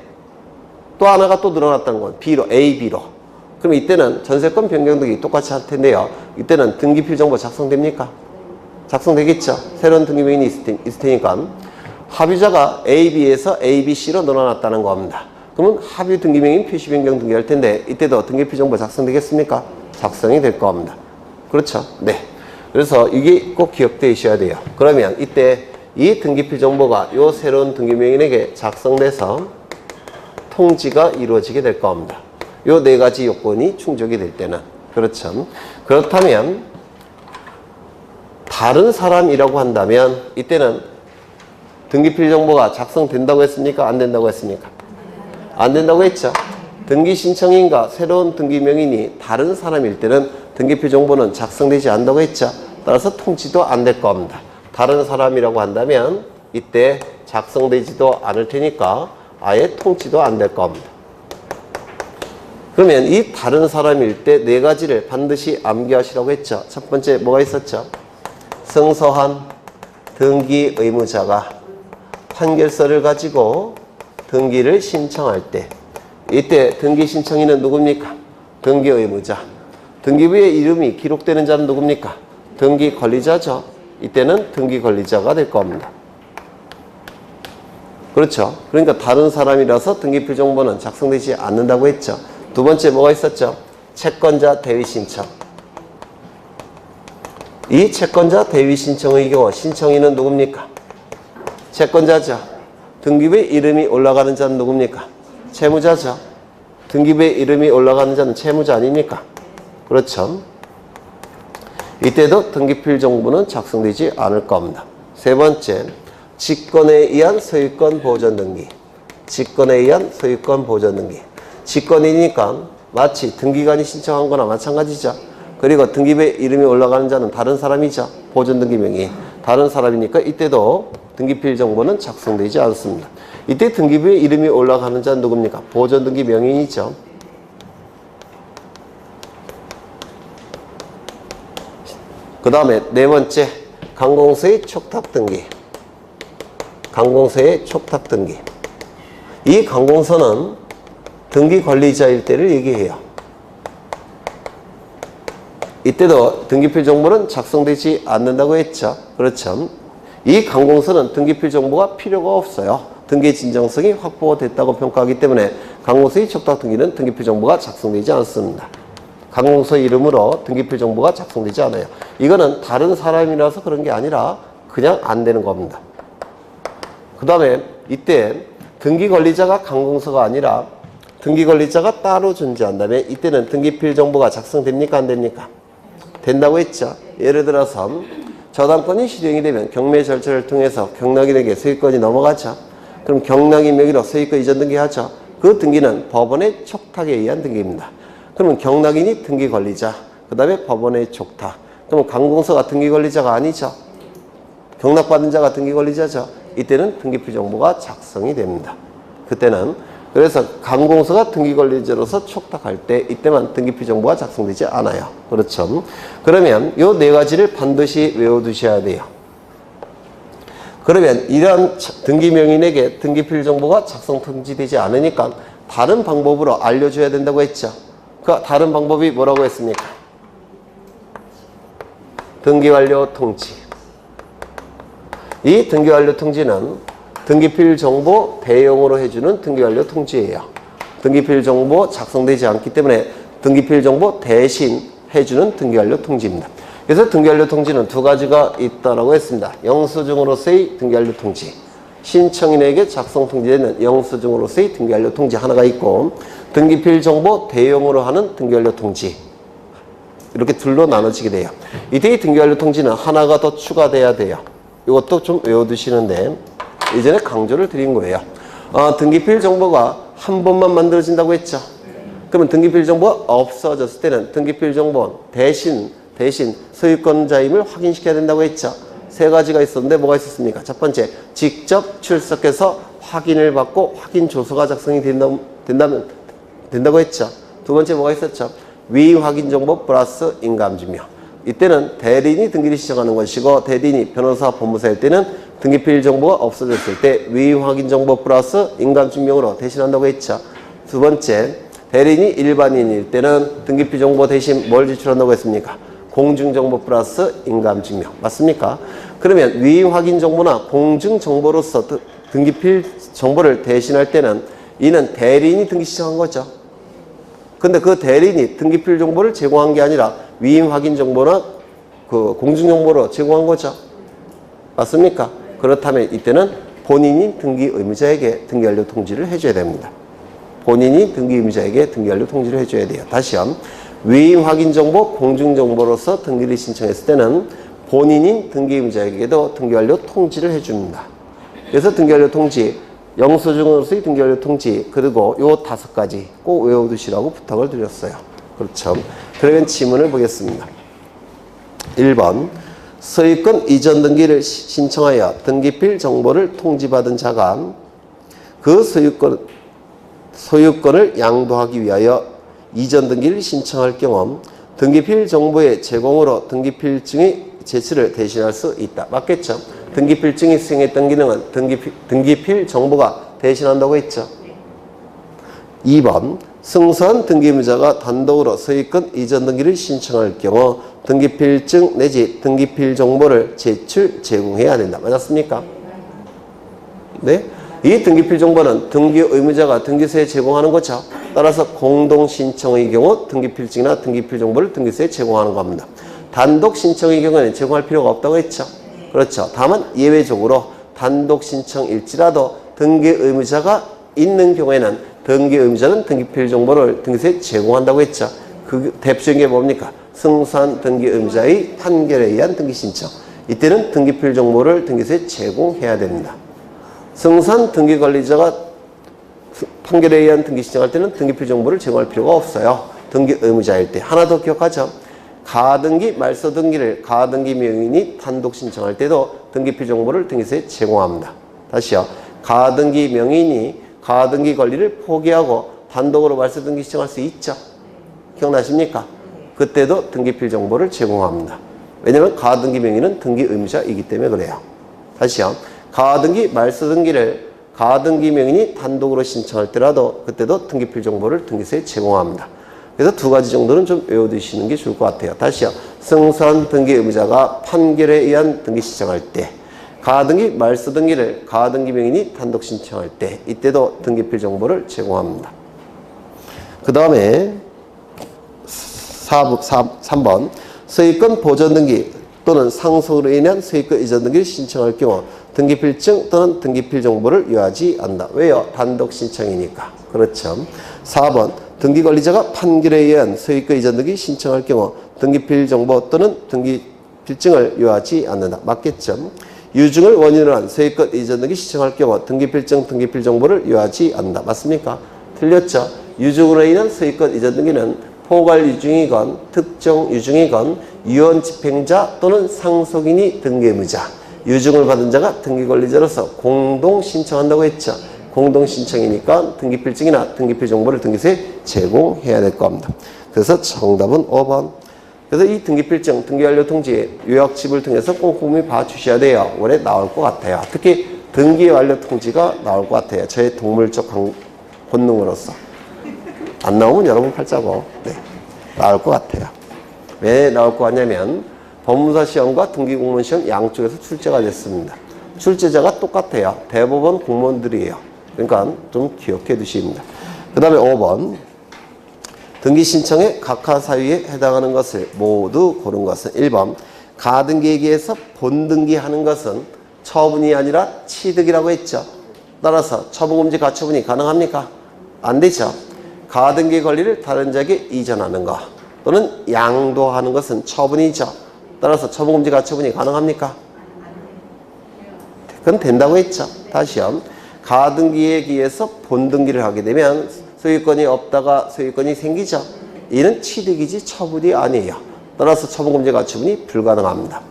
또 하나가 또 늘어났다는 건 B로, A, B로. 그럼 이때는 전세권 변경 등기 똑같이 할 텐데요. 이때는 등기필 정보 작성됩니까? 작성되겠죠. 새로운 등기명의인이 있을 테니까. 합유자가 A, B에서 A, B, C로 늘어났다는 겁니다. 그러면 합유 등기명의인 표시 변경 등기할 텐데 이때도 등기필 정보 작성되겠습니까? 작성이 될 겁니다. 그렇죠? 네. 그래서 이게 꼭 기억되어 있어야 돼요. 그러면 이때 이 등기필 정보가 요 새로운 등기명의인에게 작성돼서 통지가 이루어지게 될 겁니다. 요 네 가지 요건이 충족이 될 때는. 그렇죠. 그렇다면 다른 사람이라고 한다면 이때는 등기필 정보가 작성된다고 했습니까? 안 된다고 했습니까? 안 된다고 했죠. 등기 신청인과 새로운 등기명의인이 다른 사람일 때는 등기필 정보는 작성되지 않는다고 했죠. 따라서 통지도 안 될 겁니다. 다른 사람이라고 한다면 이때 작성되지도 않을 테니까 아예 통지도 안 될 겁니다. 그러면 이 다른 사람일 때 네 가지를 반드시 암기하시라고 했죠. 첫 번째 뭐가 있었죠? 성서한 등기 의무자가 판결서를 가지고 등기를 신청할 때 이때 등기 신청인은 누굽니까? 등기 의무자. 등기부에 이름이 기록되는 자는 누굽니까? 등기 권리자죠. 이때는 등기 권리자가 될 겁니다. 그렇죠. 그러니까 다른 사람이라서 등기필 정보는 작성되지 않는다고 했죠. 두 번째 뭐가 있었죠? 채권자 대위 신청. 이 채권자 대위 신청의 경우 신청인은 누굽니까? 채권자죠. 등기부에 이름이 올라가는 자는 누굽니까? 채무자죠. 등기부에 이름이 올라가는 자는 채무자 아닙니까? 그렇죠. 이때도 등기필 정보는 작성되지 않을 겁니다. 세 번째, 직권에 의한 소유권 보존 등기. 직권에 의한 소유권 보존 등기. 직권이니까 마치 등기관이 신청한 거나 마찬가지죠. 그리고 등기부에 이름이 올라가는 자는 다른 사람이죠. 보존 등기명의. 다른 사람이니까 이때도 등기필 정보는 작성되지 않습니다. 이때 등기부에 이름이 올라가는 자는 누굽니까? 보존 등기명의이죠. 그 다음에 네 번째, 관공서의 촉탁 등기. 관공서의 촉탁 등기. 이 관공서는 등기 관리자일 때를 얘기해요. 이때도 등기필 정보는 작성되지 않는다고 했죠. 그렇죠. 이 관공서는 등기필 정보가 필요가 없어요. 등기 진정성이 확보됐다고 평가하기 때문에 관공서의 촉탁 등기는 등기필 정보가 작성되지 않습니다. 관공서 이름으로 등기필 정보가 작성되지 않아요. 이거는 다른 사람이라서 그런 게 아니라 그냥 안 되는 겁니다. 그 다음에 이때 등기 권리자가 관공서가 아니라 등기 권리자가 따로 존재한다면 이때는 등기필 정보가 작성됩니까? 안 됩니까? 된다고 했죠. 예를 들어서 저당권이 실행이 되면 경매 절차를 통해서 경락인에게 소유권이 넘어가죠. 그럼 경락인 명의로 소유권 이전 등기하죠. 그 등기는 법원의 촉탁에 의한 등기입니다. 그러면 경락인이 등기 권리자, 그 다음에 법원의 촉탁. 그럼 관공서가 등기 권리자가 아니죠. 경락받은 자가 등기 관리자죠. 이때는 등기필 정보가 작성이 됩니다. 그때는 그래서 관공서가 등기 관리자로서 촉탁할 때 이때만 등기필 정보가 작성되지 않아요. 그렇죠. 그러면 요 네 가지를 반드시 외워두셔야 돼요. 그러면 이러한 등기명인에게 등기필 정보가 작성 통지되지 않으니까 다른 방법으로 알려줘야 된다고 했죠. 그 다른 방법이 뭐라고 했습니까? 등기완료 통지. 이 등기완료 통지는 등기필 정보 대용으로 해주는 등기완료 통지예요. 등기필 정보 작성되지 않기 때문에 등기필 정보 대신 해주는 등기완료 통지입니다. 그래서 등기완료 통지는 두 가지가 있다라고 했습니다. 영수증으로서의 등기완료 통지, 신청인에게 작성 통지되는 영수증으로서의 등기완료 통지 하나가 있고, 등기필 정보 대용으로 하는 등기완료 통지, 이렇게 둘로 나눠지게 돼요. 이때의 등기완료 통지는 하나가 더 추가돼야 돼요. 이것도 좀 외워두시는데 예전에 강조를 드린 거예요. 등기필 정보가 한 번만 만들어진다고 했죠. 그러면 등기필 정보가 없어졌을 때는 등기필 정보 대신 소유권자임을 확인시켜야 된다고 했죠. 세 가지가 있었는데 뭐가 있었습니까? 첫 번째, 직접 출석해서 확인을 받고 확인 조서가 작성이 된다고 했죠. 두 번째 뭐가 있었죠? 위확인 정보 플러스 인감증명. 이때는 대리인이 등기를 시작하는 것이고, 대리인이 변호사, 법무사일 때는 등기필 정보가 없어졌을 때 위확인 정보 플러스 인감증명으로 대신한다고 했죠. 두 번째, 대리인이 일반인일 때는 등기필 정보 대신 뭘 제출한다고 했습니까? 공증정보 플러스 인감증명. 맞습니까? 그러면 위확인 정보나 공증정보로서 등기필 정보를 대신할 때는 이는 대리인이 등기 시작한 거죠. 근데 그 대리인이 등기필 정보를 제공한 게 아니라 위임 확인 정보나 그 공증 정보로 제공한 거죠. 맞습니까? 그렇다면 이때는 본인이 등기 의무자에게 등기 완료 통지를 해줘야 됩니다. 본인이 등기 의무자에게 등기 완료 통지를 해줘야 돼요. 다시요. 위임 확인 정보, 공증 정보로서 등기를 신청했을 때는 본인인 등기 의무자에게도 등기 완료 통지를 해줍니다. 그래서 등기 완료 통지, 영수증으로서의 등기 완료 통지, 그리고 요 5가지 꼭 외워두시라고 부탁을 드렸어요. 그렇죠. 그러면 지문을 보겠습니다. 1번, 소유권 이전 등기를 신청하여 등기필 정보를 통지받은 자가 그 소유권을 양도하기 위하여 이전 등기를 신청할 경우 등기필 정보의 제공으로 등기필증의 제출을 대신할 수 있다. 맞겠죠? 등기필증이 수행했던 기능은 등기필 정보가 대신한다고 했죠. 2번, 승소한 등기의무자가 단독으로 소유권 이전 등기를 신청할 경우 등기필증 내지 등기필 정보를 제공해야 된다. 맞았습니까? 네? 이 등기필 정보는 등기 의무자가 등기소에 제공하는 거죠. 따라서 공동 신청의 경우 등기필증이나 등기필 정보를 등기소에 제공하는 겁니다. 단독 신청의 경우에는 제공할 필요가 없다고 했죠. 그렇죠. 다만 예외적으로 단독 신청일지라도 등기 의무자가 있는 경우에는 등기 의무자는 등기필 정보를 등기소에 제공한다고 했죠. 그 대표적인 게 뭡니까? 승소한 등기 의무자의 판결에 의한 등기 신청. 이때는 등기필 정보를 등기소에 제공해야 됩니다. 승소한 등기 관리자가 판결에 의한 등기 신청할 때는 등기필 정보를 제공할 필요가 없어요. 등기 의무자일 때. 하나 더 기억하죠. 가등기, 말소 등기를 가등기 명인이 단독 신청할 때도 등기필 정보를 등기소에 제공합니다. 다시요. 가등기 명인이 가등기 권리를 포기하고 단독으로 말소 등기 신청할 수 있죠. 기억나십니까? 그때도 등기필 정보를 제공합니다. 왜냐하면 가등기 명인은 등기 의무자이기 때문에 그래요. 다시요. 가등기, 말소 등기를 가등기 명인이 단독으로 신청할 때라도 그때도 등기필 정보를 등기소에 제공합니다. 그래서 두 가지 정도는 좀 외워두시는 게 좋을 것 같아요. 다시요. 승소한 등기 의무자가 판결에 의한 등기 신청할 때, 가등기, 말소 등기를 가등기 명인이 단독 신청할 때, 이때도 등기필 정보를 제공합니다. 그 다음에 3번, 소유권 보전 등기 또는 상속으로 인한 소유권 이전 등기를 신청할 경우 등기필증 또는 등기필 정보를 요하지 않는다. 왜요? 단독 신청이니까. 그렇죠. 4번, 등기관리자가 판결에 의한 소유권 이전 등기 신청할 경우 등기필 정보 또는 등기필증을 요하지 않는다. 맞겠죠? 유증을 원인으로 한 소유권 이전 등기 신청할 경우 등기필증, 등기필 정보를 요하지 않는다. 맞습니까? 틀렸죠? 유증으로 인한 소유권 이전 등기는 포괄 유증이건 특정 유증이건 유언 집행자 또는 상속인이 등기 의무자, 유증을 받은 자가 등기 권리자로서 공동 신청한다고 했죠. 공동 신청이니까 등기필증이나 등기필 정보를 등기소에 제공해야 될 겁니다. 그래서 정답은 5번. 그래서 이 등기필증, 등기완료통지 요약집을 통해서 꼼꼼히 봐주셔야 돼요. 올해 나올 것 같아요. 특히 등기완료통지가 나올 것 같아요. 저의 동물적 본능으로서. 안 나오면 여러분 팔자고. 네, 나올 것 같아요. 왜 나올 것 같냐면 법무사 시험과 등기공무원 시험 양쪽에서 출제가 됐습니다. 출제자가 똑같아요. 대법원 공무원들이에요. 그러니까 좀 기억해 두십니다. 그 다음에 5번. 등기 신청의 각하 사유에 해당하는 것을 모두 고른 것은 1번. 가등기에 의해서 본등기하는 것은 처분이 아니라 취득이라고 했죠. 따라서 처분금지 가처분이 가능합니까? 안 되죠. 가등기 권리를 다른 자에게 이전하는 것 또는 양도하는 것은 처분이죠. 따라서 처분금지 가처분이 가능합니까? 그건 된다고 했죠. 다시요. 가등기에 의해서 본등기를 하게 되면 소유권이 없다가 소유권이 생기죠. 이는 취득이지 처분이 아니에요. 따라서 처분금지 가처분이 불가능합니다.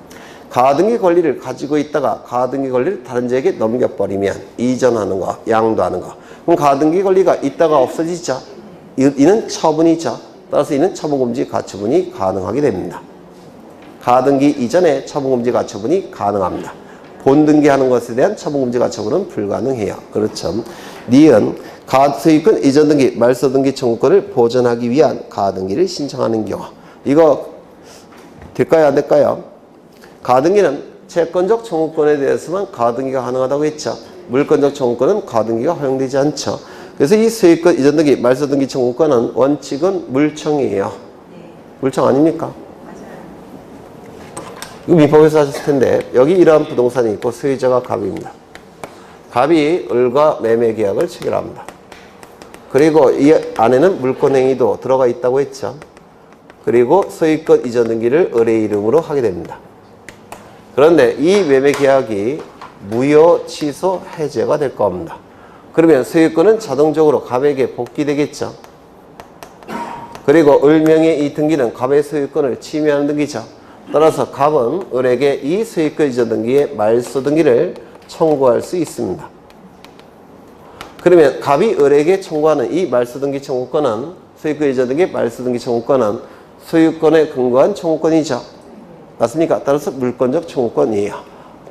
가등기 권리를 가지고 있다가 가등기 권리를 다른 자에게 넘겨버리면 이전하는 거, 양도하는 거. 그럼 가등기 권리가 있다가 없어지죠. 이는 처분이죠. 따라서 이는 처분금지 가처분이 가능하게 됩니다. 가등기 이전에 처분금지 가처분이 가능합니다. 본등기하는 것에 대한 처분금지 가처분은 불가능해요. 그렇죠. 니은 소유권 이전 등기, 말소 등기 청구권을 보전하기 위한 가등기를 신청하는 경우. 이거 될까요? 안 될까요? 가등기는 채권적 청구권에 대해서만 가등기가 가능하다고 했죠. 물권적 청구권은 가등기가 허용되지 않죠. 그래서 이 소유권 이전 등기, 말소 등기 청구권은 원칙은 물청이에요. 물청 아닙니까? 이거 민법에서 하셨을 텐데 여기 이러한 부동산이 있고 소유자가 갑입니다. 갑이 을과 매매 계약을 체결합니다. 그리고 이 안에는 물권행위도 들어가 있다고 했죠. 그리고 소유권 이전 등기를 을의 이름으로 하게 됩니다. 그런데 이 매매 계약이 무효, 취소, 해제가 될 겁니다. 그러면 소유권은 자동적으로 갑에게 복귀되겠죠. 그리고 을명의 이 등기는 갑의 소유권을 침해하는 등기죠. 따라서 갑은 을에게 이 소유권 이전 등기의 말소 등기를 청구할 수 있습니다. 그러면 갑이 을에게 청구하는 이 말소 등기 청구권은 소유권 이전 등기 말소 등기 청구권은 소유권에 근거한 청구권이죠. 맞습니까? 따라서 물권적 청구권이에요.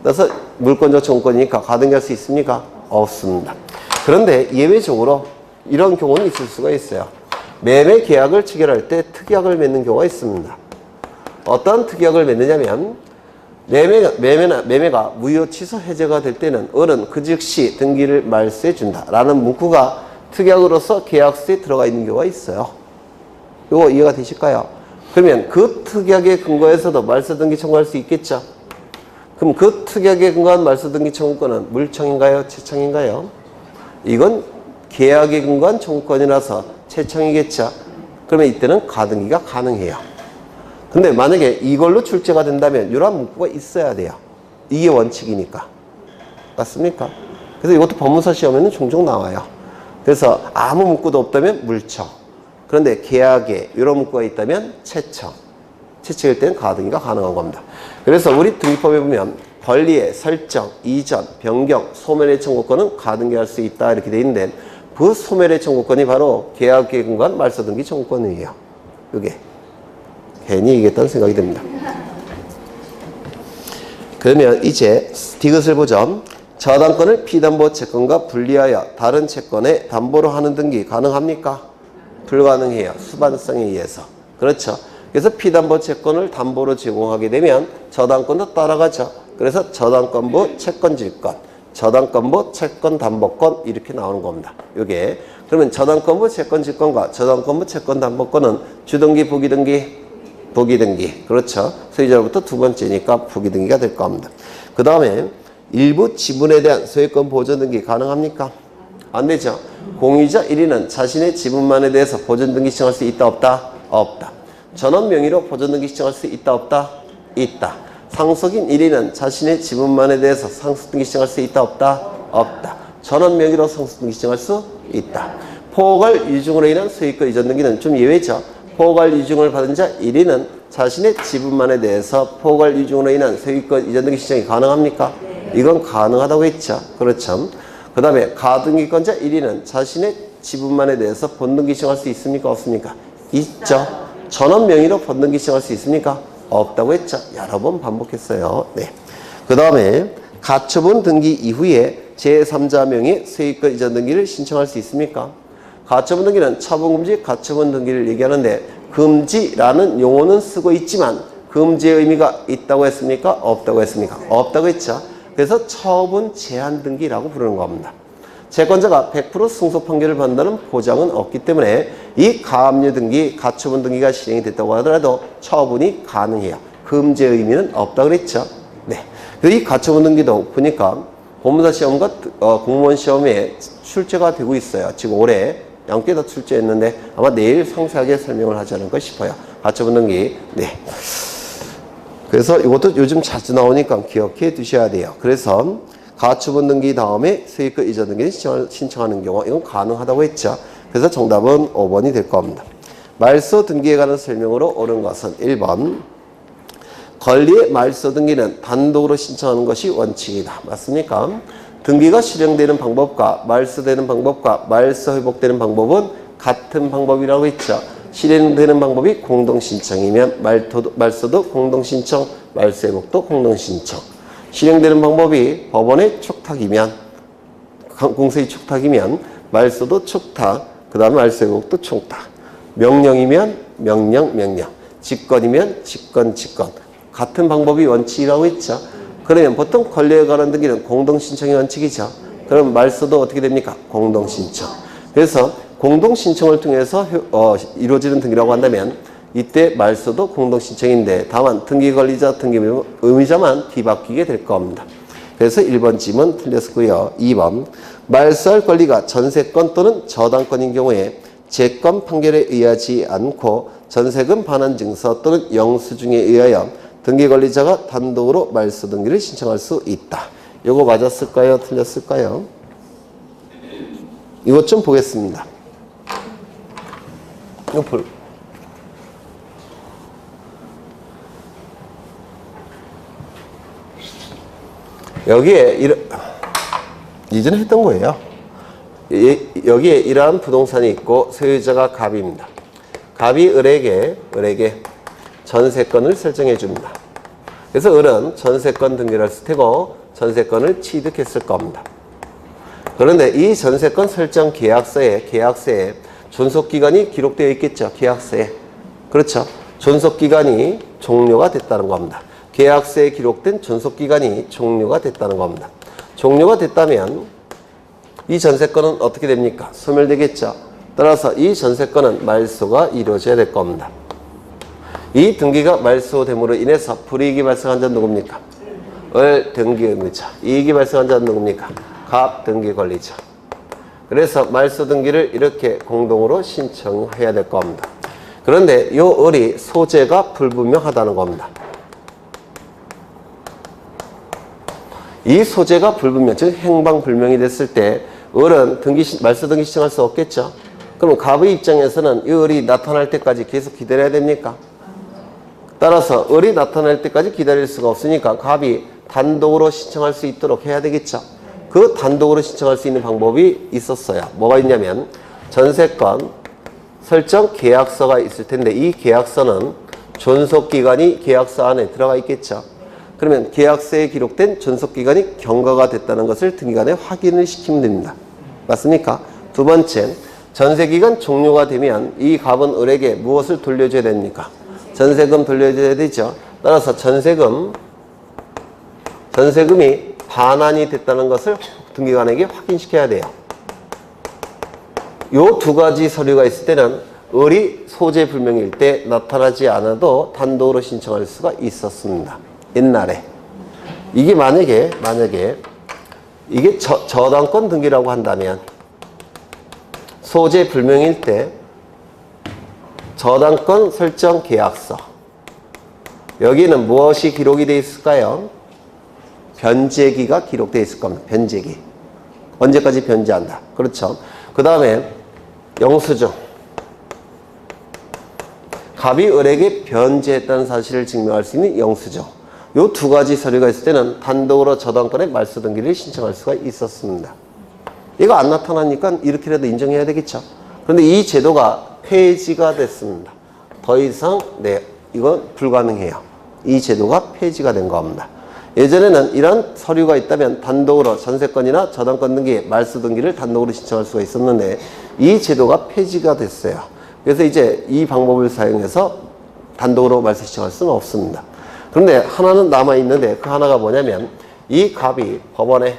따라서 물권적 청구권이니까 가등기할 수 있습니까? 없습니다. 그런데 예외적으로 이런 경우는 있을 수가 있어요. 매매 계약을 체결할 때 특약을 맺는 경우가 있습니다. 어떤 특약을 맺느냐면 매매가 무효 취소 해제가 될 때는 을은 그 즉시 등기를 말소해 준다라는 문구가 특약으로서 계약서에 들어가 있는 경우가 있어요. 이거 이해가 되실까요? 그러면 그 특약에 근거해서도 말소 등기 청구할 수 있겠죠? 그럼 그 특약에 근거한 말소 등기 청구권은 물청인가요? 채청인가요? 이건 계약에 근거한 청구권이라서 채청이겠죠? 그러면 이때는 가등기가 가능해요. 근데 만약에 이걸로 출제가 된다면 이러한 문구가 있어야 돼요. 이게 원칙이니까. 맞습니까? 그래서 이것도 법무사 시험에는 종종 나와요. 그래서 아무 문구도 없다면 물청. 그런데 계약에 이런 문구가 있다면 채청. 채청일 때는 가등기가 가능한 겁니다. 그래서 우리 등기법에 보면 권리의 설정, 이전, 변경, 소멸의 청구권은 가등기할 수 있다 이렇게 돼 있는데 그 소멸의 청구권이 바로 계약에 근거한 말소 등기 청구권이에요. 이게. 괜히 얘기했다는 생각이 듭니다. 그러면 이제 디귿을 보죠. 저당권을 피담보 채권과 분리하여 다른 채권에 담보로 하는 등기 가능합니까? 불가능해요. 수반성에 의해서. 그렇죠. 그래서 피담보 채권을 담보로 제공하게 되면 저당권도 따라가죠. 그래서 저당권부 채권질권, 저당권부 채권담보권 이렇게 나오는 겁니다. 이게 그러면 저당권부 채권질권과 저당권부 채권담보권은 주등기, 부기등기, 부기등기. 그렇죠. 소유자로부터 두 번째니까 부기등기가 될 겁니다. 그 다음에 일부 지분에 대한 소유권 보존등기 가능합니까? 안 되죠. 공유자 1위는 자신의 지분만에 대해서 보존등기 신청할 수 있다 없다? 없다. 전원 명의로 보존등기 신청할 수 있다 없다? 있다. 상속인 1위는 자신의 지분만에 대해서 상속등기 신청할 수 있다 없다? 없다. 전원 명의로 상속등기 신청할 수 있다. 포괄 유증으로 인한 소유권 이전 등기는 좀 예외죠. 포괄 유증을 받은 자 1위는 자신의 지분만에 대해서 포괄 이중으로 인한 소유권 이전 등기 신청이 가능합니까? 이건 가능하다고 했죠. 그렇죠. 그 다음에 가등기권자 1위는 자신의 지분만에 대해서 본등기 신청할 수 있습니까? 없습니까? 있죠. 전원 명의로 본등기 신청할 수 있습니까? 없다고 했죠. 여러 번 반복했어요. 네. 그 다음에 가처분 등기 이후에 제3자 명의 소유권 이전 등기를 신청할 수 있습니까? 가처분 등기는 처분금지 가처분 등기를 얘기하는데 금지라는 용어는 쓰고 있지만 금지의 의미가 있다고 했습니까? 없다고 했습니까? 없다고 했죠. 그래서 처분 제한 등기라고 부르는 겁니다. 채권자가 100% 승소 판결을 받는다는 보장은 없기 때문에 이 가압류 등기, 가처분 등기가 실행이 됐다고 하더라도 처분이 가능해요. 금지의 의미는 없다고 그랬죠. 네. 이 가처분 등기도 보니까 법무사 시험과 공무원 시험에 출제가 되고 있어요. 지금 올해 양께 다 출제했는데 아마 내일 상세하게 설명을 하지 않을까 싶어요. 가처분 등기. 네. 그래서 이것도 요즘 자주 나오니까 기억해 두셔야 돼요. 그래서 가처분 등기 다음에 소유권 이전 등기를 신청하는 경우 이건 가능하다고 했죠. 그래서 정답은 5번이 될 겁니다. 말소 등기에 관한 설명으로 옳은 것은 1번 권리의 말소 등기는 단독으로 신청하는 것이 원칙이다. 맞습니까? 등기가 실행되는 방법과 말소되는 방법과 말소 회복되는 방법은 같은 방법이라고 했죠. 실행되는 방법이 공동신청이면 말소도 공동신청, 말소 회복도 공동신청. 실행되는 방법이 법원의 촉탁이면, 공소의 촉탁이면 말소도 촉탁, 그 다음에 말소 회복도 촉탁. 명령이면 명령. 직권이면 직권. 같은 방법이 원칙이라고 했죠. 그러면 보통 권리에 관한 등기는 공동신청이 원칙이죠. 그럼 말소도 어떻게 됩니까? 공동신청. 그래서 공동신청을 통해서 이루어지는 등기라고 한다면 이때 말소도 공동신청인데 다만 등기관리자, 등기의무자만 뒤바뀌게 될 겁니다. 그래서 1번 질문 틀렸고요. 2번 말소할 권리가 전세권 또는 저당권인 경우에 재권 판결에 의하지 않고 전세금 반환 증서 또는 영수증에 의하여 등기관리자가 단독으로 말소 등기를 신청할 수 있다. 이거 맞았을까요? 틀렸을까요? 이것 좀 보겠습니다. 이거 여기에 이전에 했던 거예요. 여기에 이러한 부동산이 있고 소유자가 갑입니다. 갑이 을에게 전세권을 설정해 줍니다. 그래서 을은 전세권 등기를 했을 테고 전세권을 취득했을 겁니다. 그런데 이 전세권 설정 계약서에 존속기간이 기록되어 있겠죠. 계약서에. 그렇죠. 존속기간이 종료가 됐다는 겁니다. 계약서에 기록된 존속기간이 종료가 됐다는 겁니다. 종료가 됐다면 이 전세권은 어떻게 됩니까? 소멸되겠죠. 따라서 이 전세권은 말소가 이루어져야 될 겁니다. 이 등기가 말소됨으로 인해서 불이익이 발생한 자는 누굽니까? 을 등기의무자. 이익이 발생한 자는 누굽니까? 갑 등기권리자. 그래서 말소 등기를 이렇게 공동으로 신청해야 될 겁니다. 그런데 이 을이 소재가 불분명하다는 겁니다. 이 소재가 불분명, 즉 행방불명이 됐을 때 을은 말소 등기 신청할 수 없겠죠. 그럼 갑의 입장에서는 이 을이 나타날 때까지 계속 기다려야 됩니까? 따라서 을이 나타날 때까지 기다릴 수가 없으니까 갑이 단독으로 신청할 수 있도록 해야 되겠죠. 그 단독으로 신청할 수 있는 방법이 있었어요. 뭐가 있냐면 전세권 설정 계약서가 있을 텐데 이 계약서는 존속기간이 계약서 안에 들어가 있겠죠. 그러면 계약서에 기록된 존속기간이 경과가 됐다는 것을 등기관에 확인을 시키면 됩니다. 맞습니까? 두 번째, 전세기간 종료가 되면 이 갑은 을에게 무엇을 돌려줘야 됩니까? 전세금 돌려줘야 되죠. 따라서 전세금이 반환이 됐다는 것을 등기관에게 확인시켜야 돼요. 요 두 가지 서류가 있을 때는 을이 소재 불명일 때 나타나지 않아도 단독으로 신청할 수가 있었습니다. 옛날에. 이게 만약에 이게 저당권 등기라고 한다면 소재 불명일 때 저당권 설정 계약서 여기는 무엇이 기록이 되어 있을까요? 변제기가 기록되어 있을 겁니다. 변제기. 언제까지 변제한다. 그렇죠. 그 다음에 영수증. 갑이 을에게 변제했다는 사실을 증명할 수 있는 영수증. 요 두 가지 서류가 있을 때는 단독으로 저당권의 말소 등기를 신청할 수가 있었습니다. 이거 안 나타나니까 이렇게라도 인정해야 되겠죠. 그런데 이 제도가 폐지가 됐습니다. 더 이상 이건 불가능해요. 이 제도가 폐지가 된 겁니다. 예전에는 이런 서류가 있다면 단독으로 전세권이나 저당권 등기, 말소 등기를 단독으로 신청할 수가 있었는데 이 제도가 폐지가 됐어요. 그래서 이제 이 방법을 사용해서 단독으로 말소 신청할 수는 없습니다. 그런데 하나는 남아있는데 그 하나가 뭐냐면 이 갑이 법원에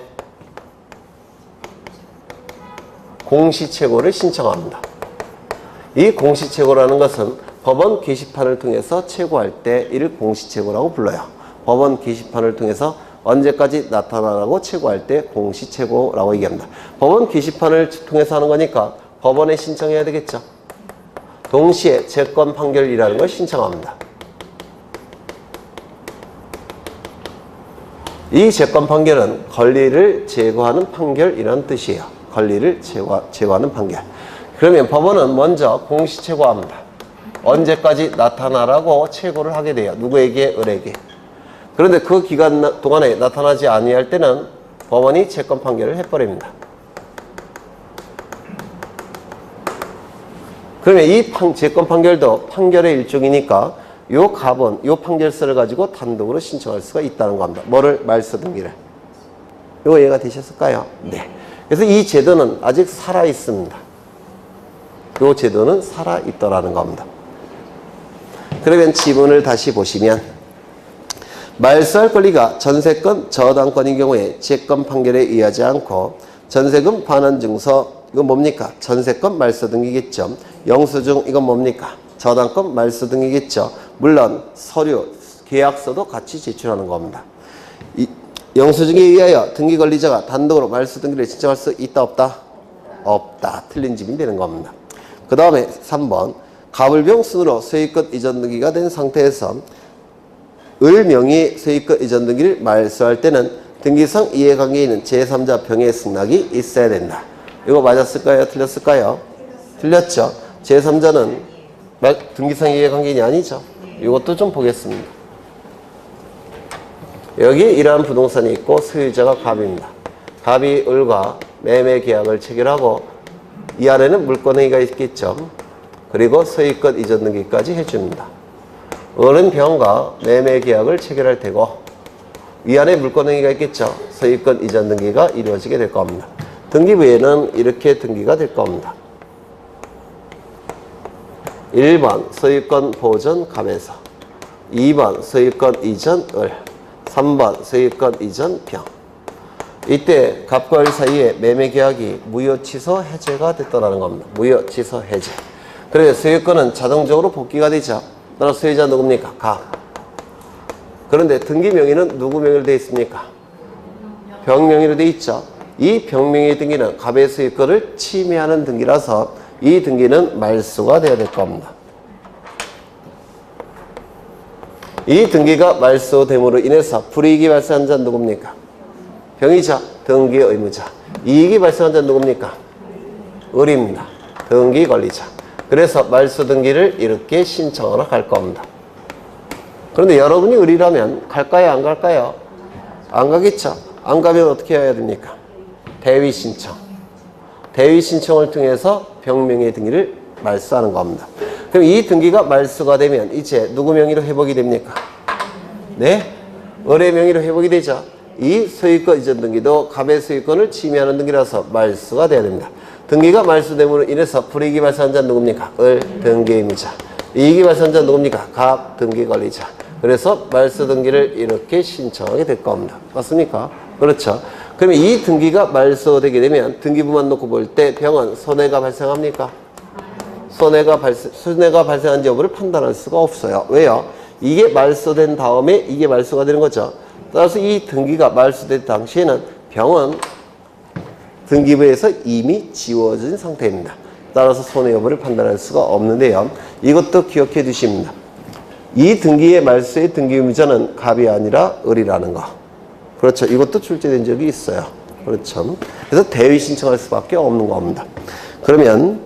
공시채고를 신청합니다. 이 공시채고라는 것은 법원 게시판을 통해서 채고할 때 이를 공시채고라고 불러요. 법원 게시판을 통해서 언제까지 나타나라고 채고할 때 공시채고라고 얘기합니다. 법원 게시판을 통해서 하는 거니까 법원에 신청해야 되겠죠. 동시에 채권 판결이라는 걸 신청합니다. 이 채권 판결은 권리를 제거하는 판결이라는 뜻이에요. 권리를 제거하는 판결. 그러면 법원은 먼저 공시채고합니다. 언제까지 나타나라고 채고를 하게 돼요. 누구에게? 을에게. 그런데 그 기간 동안에 나타나지 아니할 때는 법원이 채권 판결을 해버립니다. 그러면 이 채권 판결도 판결의 일종이니까 요 갑은 요 판결서를 가지고 단독으로 신청할 수가 있다는 겁니다. 뭐를? 말소 등기를. 요거 이해가 되셨을까요? 네. 그래서 이 제도는 아직 살아 있습니다. 요 제도는 살아 있더라는 겁니다. 그러면 지문을 다시 보시면 말소할 권리가 전세권, 저당권인 경우에 채권 판결에 의하지 않고 전세금 반환 증서 이건 뭡니까? 전세권 말소 등기겠죠. 영수증 이건 뭡니까? 저당권 말소 등기겠죠. 물론 서류, 계약서도 같이 제출하는 겁니다. 영수증에 의하여 등기 권리자가 단독으로 말소 등기를 신청할 수 있다 없다? 없다. 틀린 집이 되는 겁니다. 그 다음에 3번 갑을병 순으로 소유권 이전 등기가 된 상태에서 을 명의 소유권 이전 등기를 말소할 때는 등기상 이해관계에 있는 제3자 병의 승낙이 있어야 된다. 이거 맞았을까요? 틀렸을까요? 틀렸죠. 제3자는 등기상 이해관계인이 아니죠. 이것도 좀 보겠습니다. 여기 이러한 부동산이 있고 소유자가 갑입니다. 갑이 을과 매매 계약을 체결하고 이 안에는 물권행위가 있겠죠. 그리고 소유권 이전 등기까지 해줍니다. 을은 병과 매매 계약을 체결할 테고 위 안에 물권행위가 있겠죠. 소유권 이전 등기가 이루어지게 될 겁니다. 등기부에는 이렇게 등기가 될 겁니다. 1번 소유권 보전 갑에서 2번 소유권 이전 을 3번 소유권 이전 병. 이때 갑과 을 사이에 매매 계약이 무효 취소 해제가 됐다는 겁니다. 무효 취소 해제. 그래서 소유권은 자동적으로 복귀가 되죠. 따라서 소유자 누굽니까? 갑. 그런데 등기 명의는 누구 명의로 되어 있습니까? 병 명의로 되어 있죠. 이 병 명의 등기는 갑의 소유권을 침해하는 등기라서 이 등기는 말소가 되어야 될 겁니다. 이 등기가 말소됨으로 인해서 불이익이 발생한 자는 누굽니까? 병이자, 등기 의무자. 이익이 발생한 자는 누굽니까? 을입니다. 등기 권리자. 그래서 말소 등기를 이렇게 신청하러 갈 겁니다. 그런데 여러분이 을이라면 갈까요? 안 갈까요? 안 가겠죠. 안 가면 어떻게 해야 됩니까? 대위 신청. 대위 신청을 통해서 병명의 등기를 말소하는 겁니다. 그럼 이 등기가 말소가 되면 이제 누구 명의로 회복이 됩니까? 네? 을의 명의로 회복이 되죠. 이 소유권 이전 등기도 갑의 소유권을 침해하는 등기라서 말소가 돼야 됩니다. 등기가 말소됨으로 인해서 불이익이 발생한 자는 누굽니까? 을 등기 의무자. 이익이 발생한 자는 누굽니까? 갑 등기 권리자. 그래서 말소 등기를 이렇게 신청하게 될 겁니다. 맞습니까? 그렇죠. 그러면 이 등기가 말소되게 되면 등기부만 놓고 볼 때 병은 손해가 발생합니까? 손해가 발생한지 여부를 판단할 수가 없어요. 왜요? 이게 말소된 다음에 이게 말소가 되는 거죠. 따라서 이 등기가 말소된 당시에는 병은 등기부에서 이미 지워진 상태입니다. 따라서 손해 여부를 판단할 수가 없는데요. 이것도 기억해 두십니다. 이 등기의 말소의 등기 의무자는 갑이 아니라 을이라는 거. 그렇죠. 이것도 출제된 적이 있어요. 그렇죠. 그래서 대위 신청할 수밖에 없는 겁니다. 그러면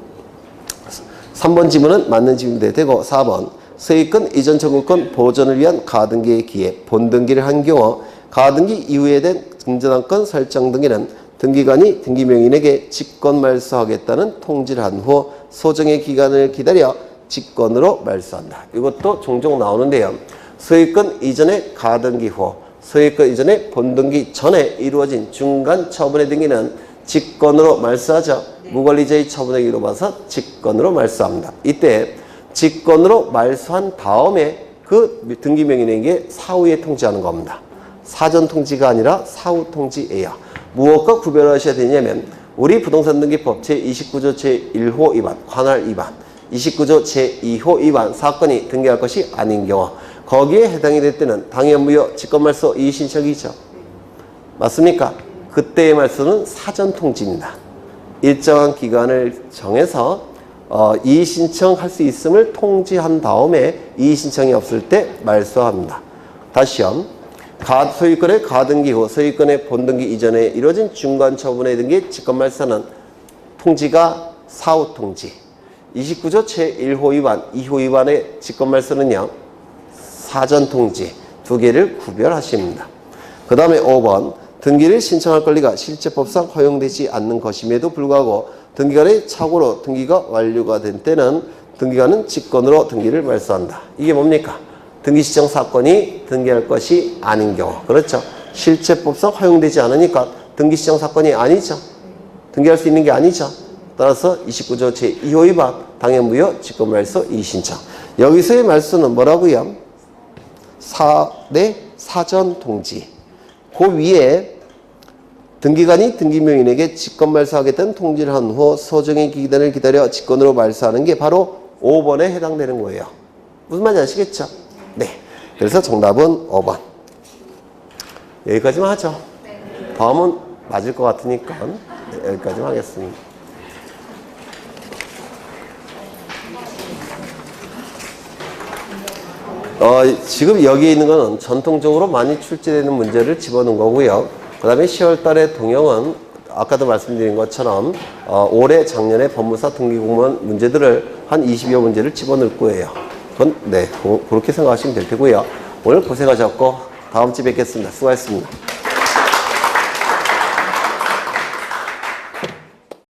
3번 지문은 맞는 지문이 되고 4번 소유권 이전 청구권 보존을 위한 가등기의 기회, 본등기를 한 경우 가등기 이후에 된 금전환권 설정 등기는 등기관이 등기명인에게 직권 말소하겠다는 통지를 한 후 소정의 기간을 기다려 직권으로 말소한다. 이것도 종종 나오는데요. 소유권 이전의 가등기 후, 소유권 이전의 본등기 전에 이루어진 중간 처분의 등기는 직권으로 말소하죠. 무권리자의 처분에 이루어서 직권으로 말소합니다. 이때 직권으로 말소한 다음에 그 등기명인에게 사후에 통지하는 겁니다. 사전 통지가 아니라 사후 통지예요. 무엇과 구별하셔야 되냐면 우리 부동산등기법 제29조 제1호 위반, 관할 위반, 29조 제2호 위반 사건이 등기할 것이 아닌 경우 거기에 해당이 될 때는 당연무효 직권말소 이의신청이죠. 맞습니까? 그때의 말소는 사전 통지입니다. 일정한 기간을 정해서 이의신청할 수 있음을 통지한 다음에 이의신청이 없을 때 말소합니다. 다시요. 소유권의 가등기 후 소유권의 본등기 이전에 이루어진 중간 처분의 등기 직권말소는 통지가 사후 통지. 29조 제1호 위반, 2호 위반의 직권말소는요. 사전 통지 두 개를 구별하십니다. 그 다음에 5번 등기를 신청할 권리가 실제법상 허용되지 않는 것임에도 불구하고 등기관의 착오로 등기가 완료가 된 때는 등기관은 직권으로 등기를 말소한다. 이게 뭡니까? 등기 신청 사건이 등기할 것이 아닌 경우. 그렇죠? 실제법상 허용되지 않으니까 등기 신청 사건이 아니죠. 등기할 수 있는 게 아니죠. 따라서 29조 제2호 위반 당연무효 직권말소 이의신청. 여기서의 말소는 뭐라고요? 사전 통지. 그 위에 등기관이 등기명인에게 직권말소하겠다는 통지를 한 후 소정의 기간을 기다려 직권으로 말소하는 게 바로 5번에 해당되는 거예요. 무슨 말인지 아시겠죠? 네. 그래서 정답은 5번. 여기까지만 하죠. 다음은 맞을 것 같으니까 여기까지만 하겠습니다. 지금 여기에 있는 거는 전통적으로 많이 출제되는 문제를 집어넣은 거고요. 그 다음에 10월 달에 동영은 아까도 말씀드린 것처럼 올해 작년에 법무사 등기공무원 문제들을 한 20여 문제를 집어넣을 거예요. 그건 네, 그렇게 생각하시면 될 테고요. 오늘 고생하셨고 다음 주에 뵙겠습니다. 수고하셨습니다.